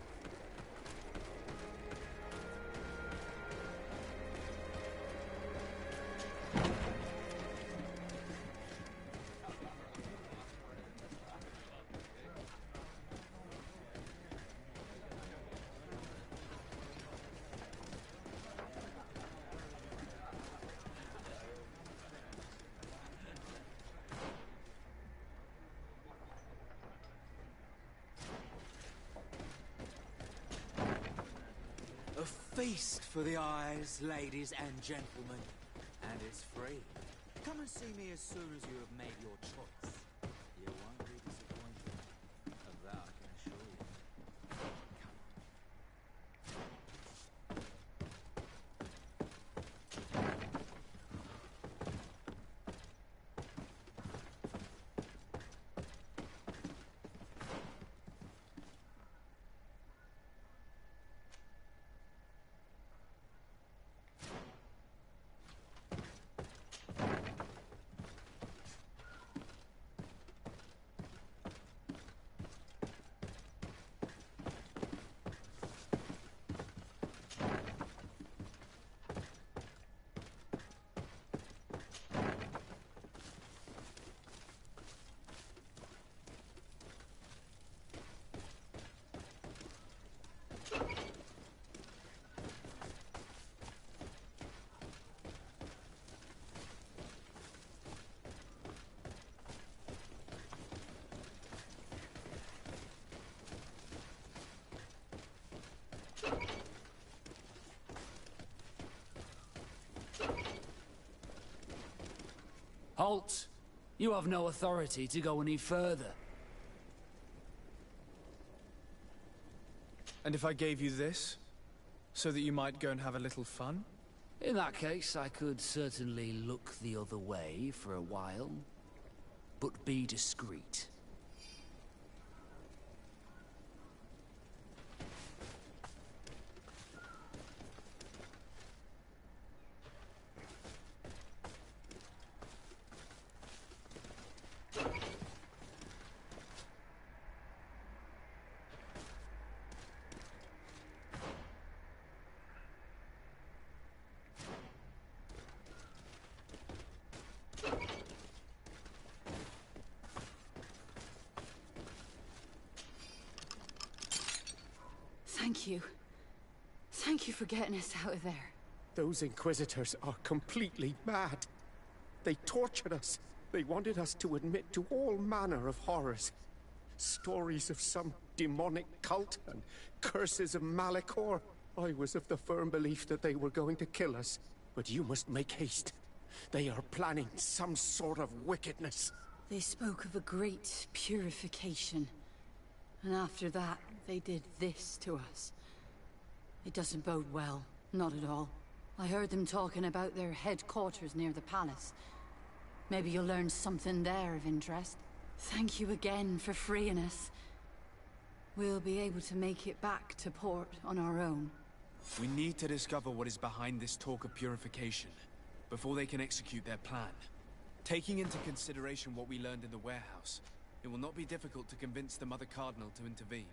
Feast for the eyes, ladies and gentlemen, and it's free. Come and see me as soon as you have made your choice. You won't be disappointed. Of that I can assure you. Halt! You have no authority to go any further. And if I gave you this, so that you might go and have a little fun? In that case, I could certainly look the other way for a while, but be discreet. Thank you. Thank you for getting us out of there. Those Inquisitors are completely mad. They tortured us. They wanted us to admit to all manner of horrors. Stories of some demonic cult and curses of Malachor. I was of the firm belief that they were going to kill us. But you must make haste. They are planning some sort of wickedness. They spoke of a great purification. And after that, they did this to us. It doesn't bode well. Not at all. I heard them talking about their headquarters near the palace. Maybe you'll learn something there of interest. Thank you again for freeing us. We'll be able to make it back to port on our own. We need to discover what is behind this talk of purification, before they can execute their plan. Taking into consideration what we learned in the warehouse, it will not be difficult to convince the Mother Cardinal to intervene.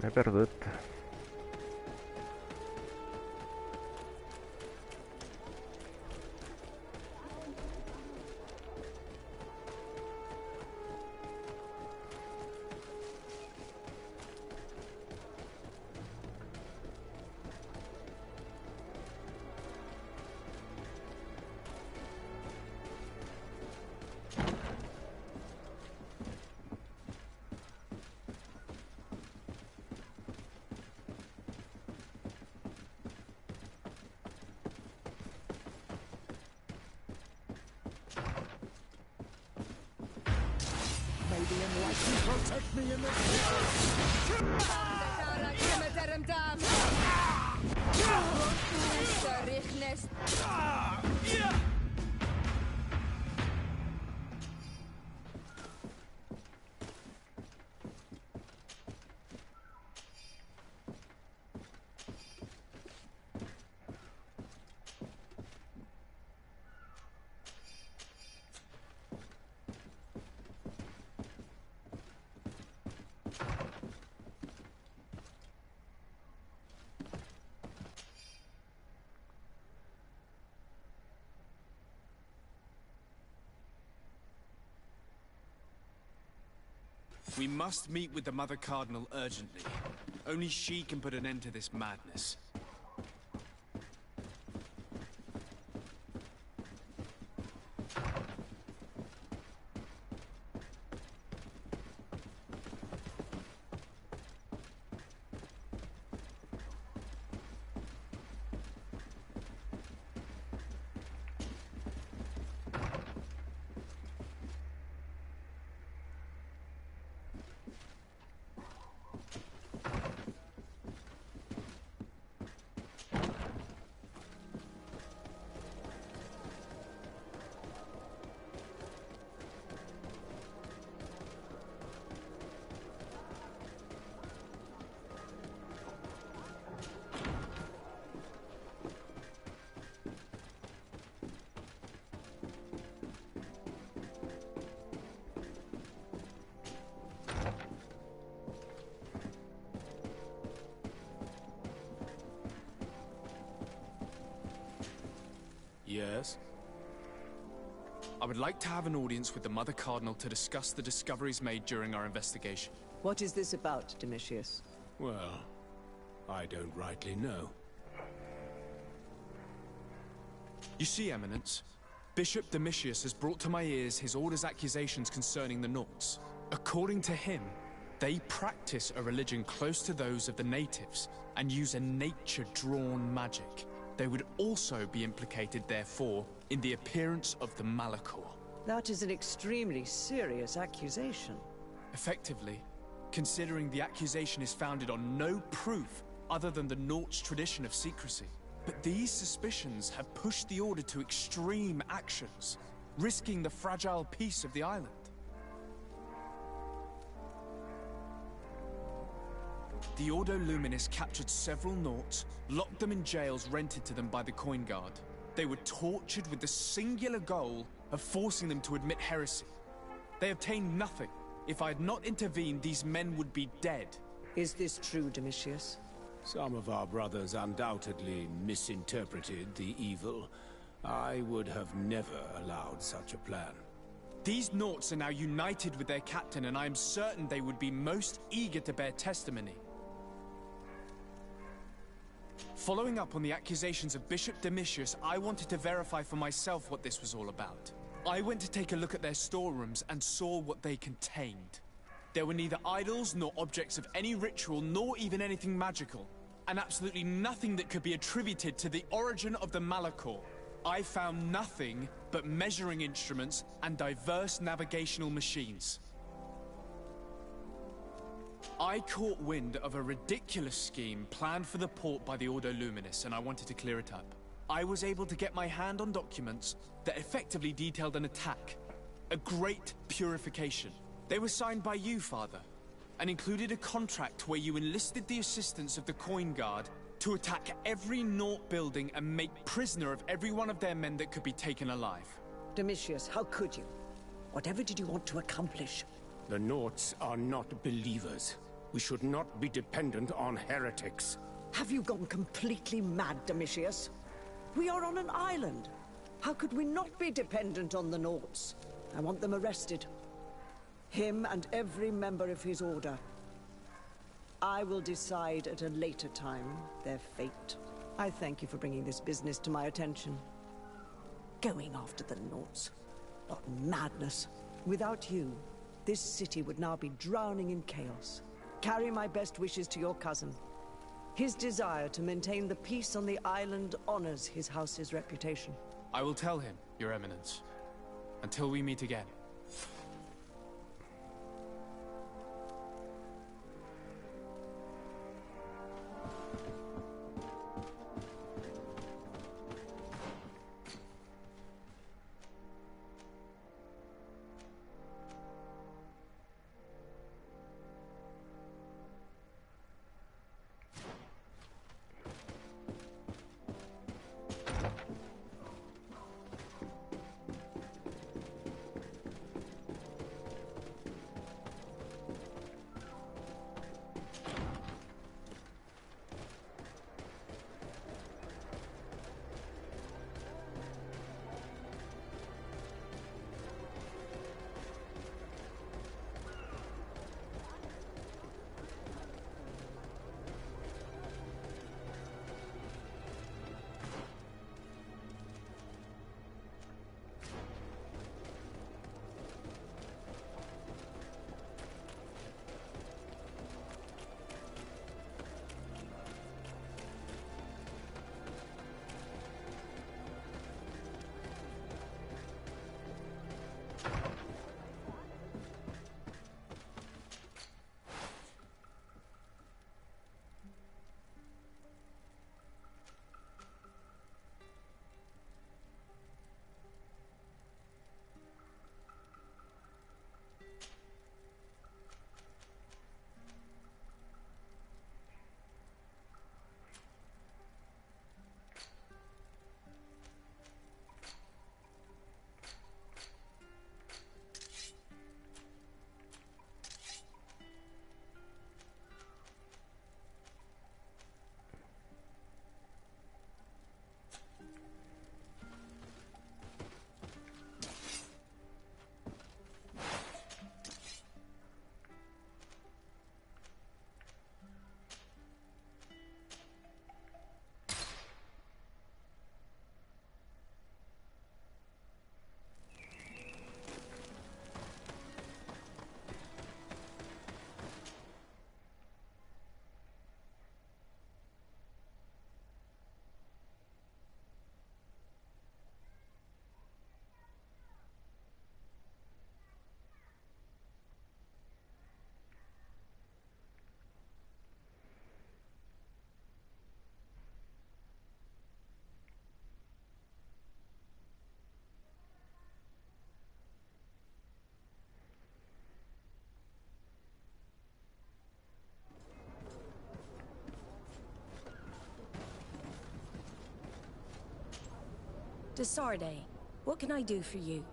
M'he perdut. May the enlightened protect me in this. We must meet with the Mother Cardinal urgently. Only she can put an end to this madness. Yes? I would like to have an audience with the Mother Cardinal to discuss the discoveries made during our investigation. What is this about, Domitius? Well, I don't rightly know. You see, Eminence, Bishop Domitius has brought to my ears his order's accusations concerning the Nauts. According to him, they practice a religion close to those of the natives and use a nature-drawn magic. They would also be implicated, therefore, in the appearance of the Malachor. That is an extremely serious accusation. Effectively, considering the accusation is founded on no proof other than the Nauts' tradition of secrecy. But these suspicions have pushed the Order to extreme actions, risking the fragile peace of the island. The Ordo Luminis captured several Nauts, locked them in jails rented to them by the Coin Guard. They were tortured with the singular goal of forcing them to admit heresy. They obtained nothing. If I had not intervened, these men would be dead. Is this true, Domitius? Some of our brothers undoubtedly misinterpreted the evil. I would have never allowed such a plan. These Nauts are now united with their captain, and I am certain they would be most eager to bear testimony. Following up on the accusations of Bishop Domitius, I wanted to verify for myself what this was all about. I went to take a look at their storerooms and saw what they contained. There were neither idols nor objects of any ritual, nor even anything magical, and absolutely nothing that could be attributed to the origin of the Malachor. I found nothing but measuring instruments and diverse navigational machines. I caught wind of a ridiculous scheme planned for the port by the Ordo Luminis, and I wanted to clear it up. I was able to get my hand on documents that effectively detailed an attack. A great purification. They were signed by you, Father, and included a contract where you enlisted the assistance of the Coin Guard to attack every Naut building and make prisoner of every one of their men that could be taken alive. Domitius, how could you? Whatever did you want to accomplish? The Nauts are not believers. We should not be dependent on heretics. Have you gone completely mad, Domitius? We are on an island. How could we not be dependent on the Nauts? I want them arrested. Him and every member of his order. I will decide at a later time their fate. I thank you for bringing this business to my attention. Going after the Nauts. What madness. Without you, this city would now be drowning in chaos. Carry my best wishes to your cousin. His desire to maintain the peace on the island honors his house's reputation. I will tell him, Your Eminence. Until we meet again. Desarde, what can I do for you?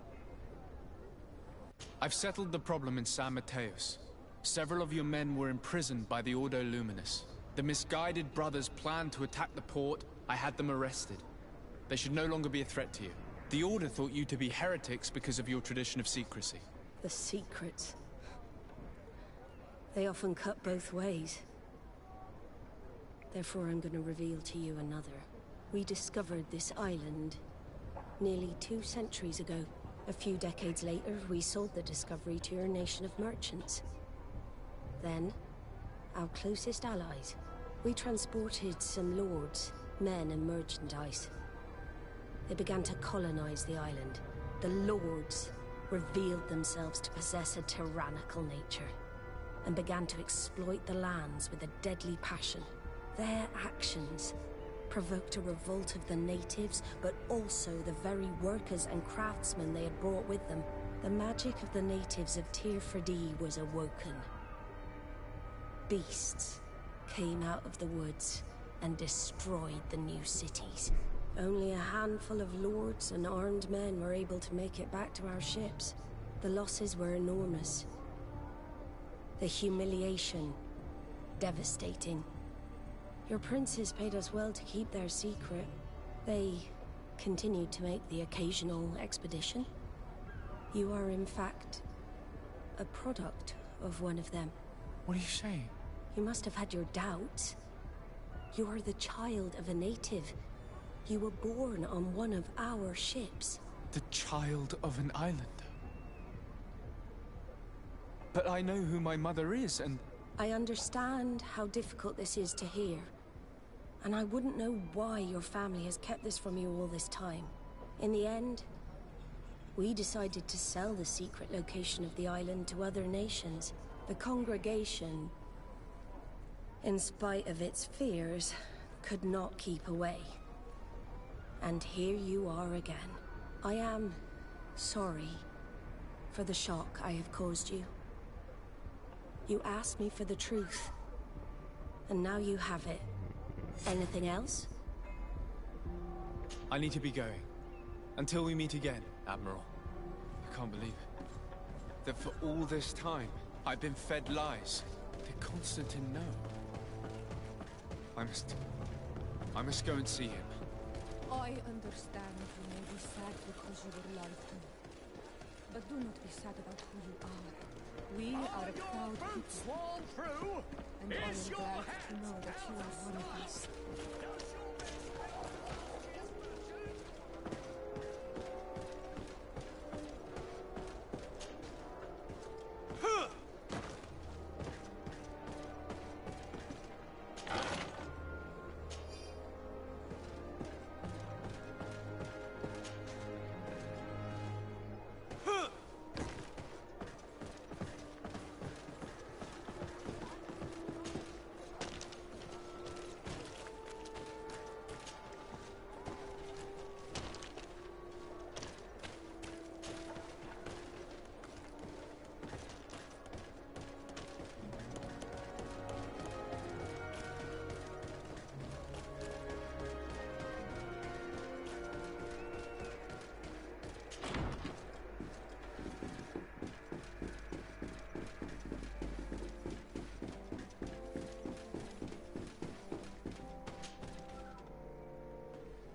I've settled the problem in San Mateos. Several of your men were imprisoned by the Ordo Luminous. The misguided brothers planned to attack the port. I had them arrested. They should no longer be a threat to you. The Order thought you to be heretics because of your tradition of secrecy. The secrets. They often cut both ways. Therefore, I'm going to reveal to you another. We discovered this island nearly 2 centuries ago. A few decades later, we sold the discovery to your nation of merchants. Then, our closest allies. We transported some lords, men and merchandise. They began to colonize the island. The lords revealed themselves to possess a tyrannical nature, and began to exploit the lands with a deadly passion. Their actions provoked a revolt of the natives, but also the very workers and craftsmen they had brought with them. The magic of the natives of Tirfredi was awoken. Beasts came out of the woods and destroyed the new cities. Only a handful of lords and armed men were able to make it back to our ships. The losses were enormous. The humiliation devastating. Your princes paid us well to keep their secret. They continued to make the occasional expedition. You are, in fact, a product of one of them. What are you saying? You must have had your doubts. You are the child of a native. You were born on one of our ships. The child of an islander? But I know who my mother is, and... I understand how difficult this is to hear. And I wouldn't know why your family has kept this from you all this time. In the end, we decided to sell the secret location of the island to other nations. The congregation, in spite of its fears, could not keep away. And here you are again. I am sorry for the shock I have caused you. You asked me for the truth, and now you have it. Anything else? I need to be going. Until we meet again, Admiral. I can't believe it. That for all this time, I've been fed lies. Did Constantine know? I must go and see him. I understand you may be sad because you were lied to. But do not be sad about who you are. We are a proud people. And I am glad to know that you are one of us.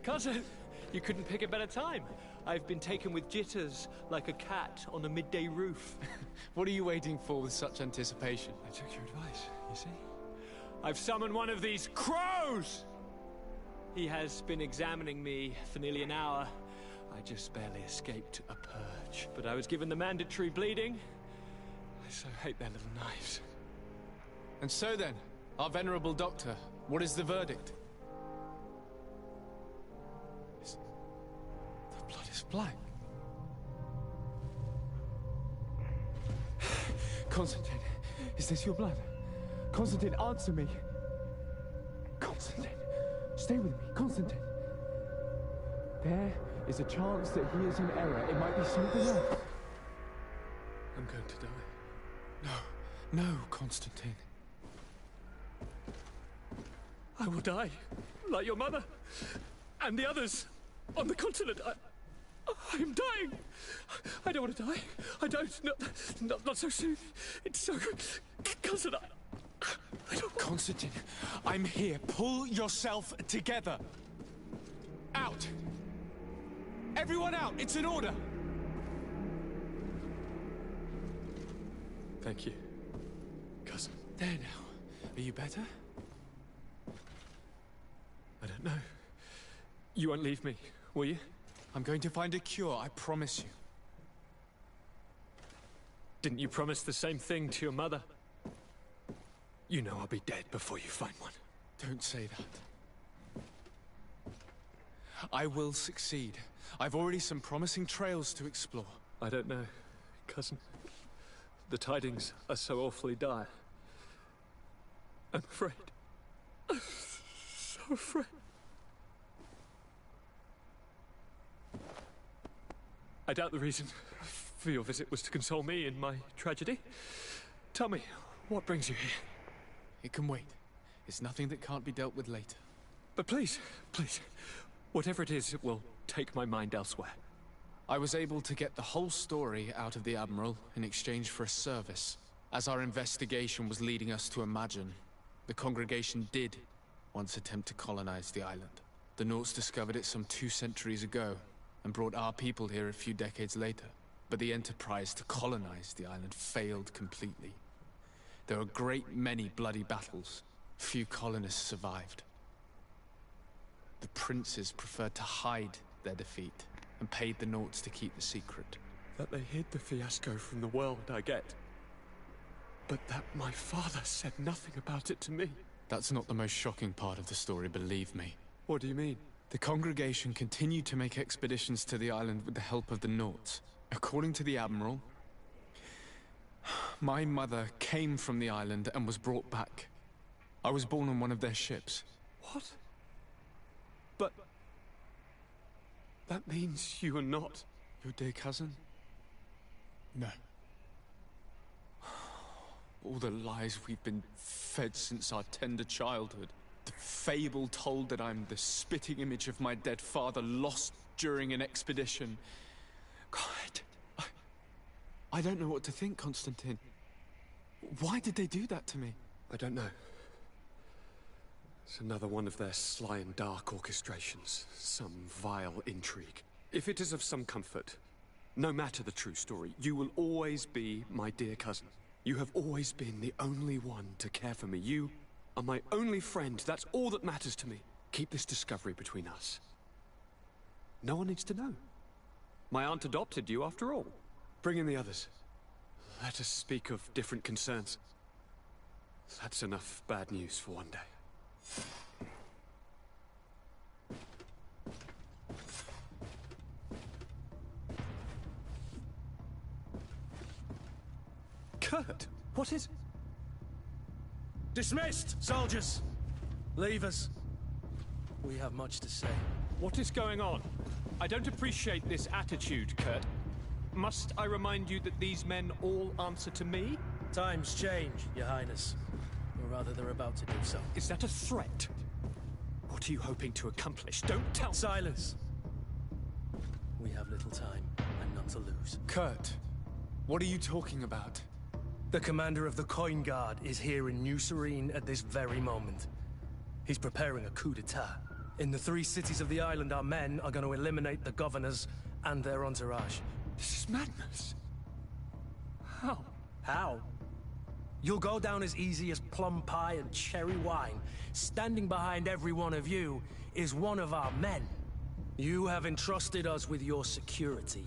Cousin, you couldn't pick a better time. I've been taken with jitters, like a cat on a midday roof. What are you waiting for with such anticipation? I took your advice, you see? I've summoned one of these crows! He has been examining me for nearly an hour. I just barely escaped a purge. But I was given the mandatory bleeding. I so hate their little knives. And so then, our venerable doctor, what is the verdict? The blood is black. Constantine, is this your blood? Constantine, answer me. Constantine, stay with me, Constantine. There is a chance that he is in error. It might be something else. I'm going to die. No, Constantine. I will die, like your mother, and the others on the continent. I am dying. I don't want to die. I don't. Not so soon. It's so good. Cousin, I don't... Constantine, I'm here. Pull yourself together. Out. Everyone out. It's an order. Thank you, cousin. There now. Are you better? I don't know. You won't leave me, will you? I'm going to find a cure, I promise you. Didn't you promise the same thing to your mother? You know I'll be dead before you find one. Don't say that. I will succeed. I've already some promising trails to explore. I don't know, cousin. The tidings are so awfully dire. I'm afraid. I'm so afraid. I doubt the reason for your visit was to console me in my tragedy. Tell me, what brings you here? It can wait. It's nothing that can't be dealt with later. But please, whatever it is, it will take my mind elsewhere. I was able to get the whole story out of the Admiral in exchange for a service, as our investigation was leading us to imagine. The congregation did once attempt to colonize the island. The Nauts discovered it some 2 centuries ago and brought our people here a few decades later. But the enterprise to colonize the island failed completely. There were a great many bloody battles. Few colonists survived. The princes preferred to hide their defeat and paid the Nauts to keep the secret. That they hid the fiasco from the world, I get. But that my father said nothing about it to me. That's not the most shocking part of the story, believe me. What do you mean? The congregation continued to make expeditions to the island with the help of the Nauts. According to the Admiral, my mother came from the island and was brought back. I was born on one of their ships. What? But... that means you are not your dear cousin? No. All the lies we've been fed since our tender childhood. The fable told that I'm the spitting image of my dead father lost during an expedition. God, I don't know what to think, Constantine. Why did they do that to me? I don't know. It's another one of their sly and dark orchestrations. Some vile intrigue. If it is of some comfort, no matter the true story, you will always be my dear cousin. You have always been the only one to care for me. You are my only friend. That's all that matters to me. Keep this discovery between us. No one needs to know. My aunt adopted you after all. Bring in the others. Let us speak of different concerns. That's enough bad news for one day. Kurt, what is... Dismissed, soldiers! Leave us. We have much to say. What is going on? I don't appreciate this attitude, Kurt. Must I remind you that these men all answer to me? Times change, Your Highness. Or rather, they're about to do so. Is that a threat? What are you hoping to accomplish? Don't tell... Silence! We have little time, and none to lose. Kurt, what are you talking about? The commander of the Coin Guard is here in New Serene at this very moment. He's preparing a coup d'etat. In the 3 cities of the island, our men are going to eliminate the governors and their entourage. This is madness. How? How? You'll go down as easy as plum pie and cherry wine. Standing behind every one of you is one of our men. You have entrusted us with your security.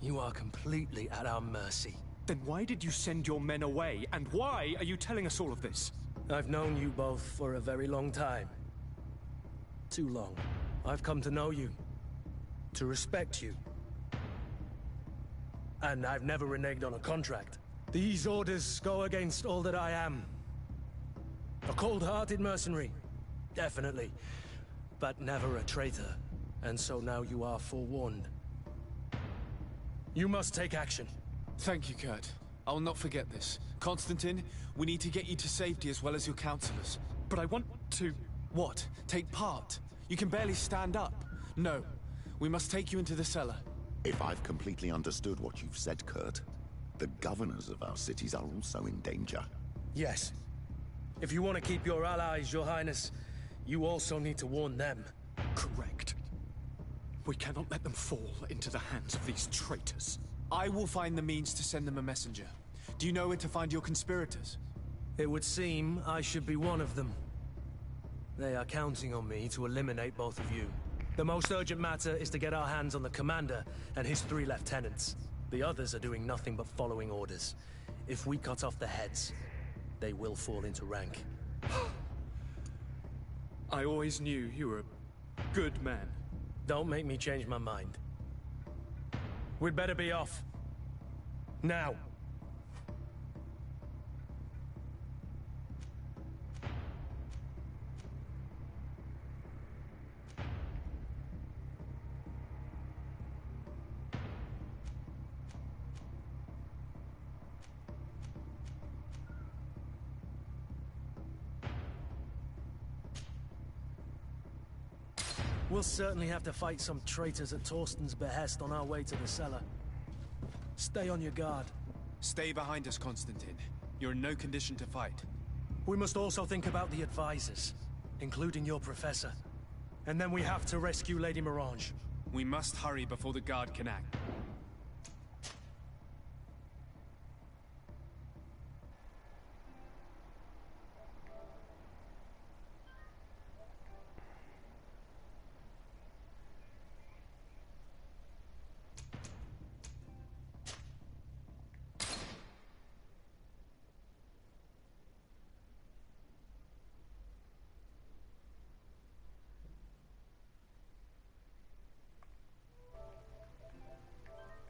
You are completely at our mercy. Then why did you send your men away? And why are you telling us all of this? I've known you both for a very long time. Too long. I've come to know you. To respect you. And I've never reneged on a contract. These orders go against all that I am. A cold-hearted mercenary. Definitely. But never a traitor. And so now you are forewarned. You must take action. Thank you, Kurt. I will not forget this. Constantine, we need to get you to safety as well as your counselors. But I want to... What? Take part? You can barely stand up. No. We must take you into the cellar. If I've completely understood what you've said, Kurt, the governors of our cities are also in danger. Yes. If you want to keep your allies, Your Highness, you also need to warn them. Correct. We cannot let them fall into the hands of these traitors. I will find the means to send them a messenger. Do you know where to find your conspirators? It would seem I should be one of them. They are counting on me to eliminate both of you. The most urgent matter is to get our hands on the commander and his 3 lieutenants. The others are doing nothing but following orders. If we cut off the heads, they will fall into rank. I always knew you were a good man. Don't make me change my mind. We'd better be off. Now. We'll certainly have to fight some traitors at Torsten's behest on our way to the cellar. Stay on your guard. Stay behind us, Constantine. You're in no condition to fight. We must also think about the advisors, including your professor. And then we have to rescue Lady Mirange. We must hurry before the guard can act.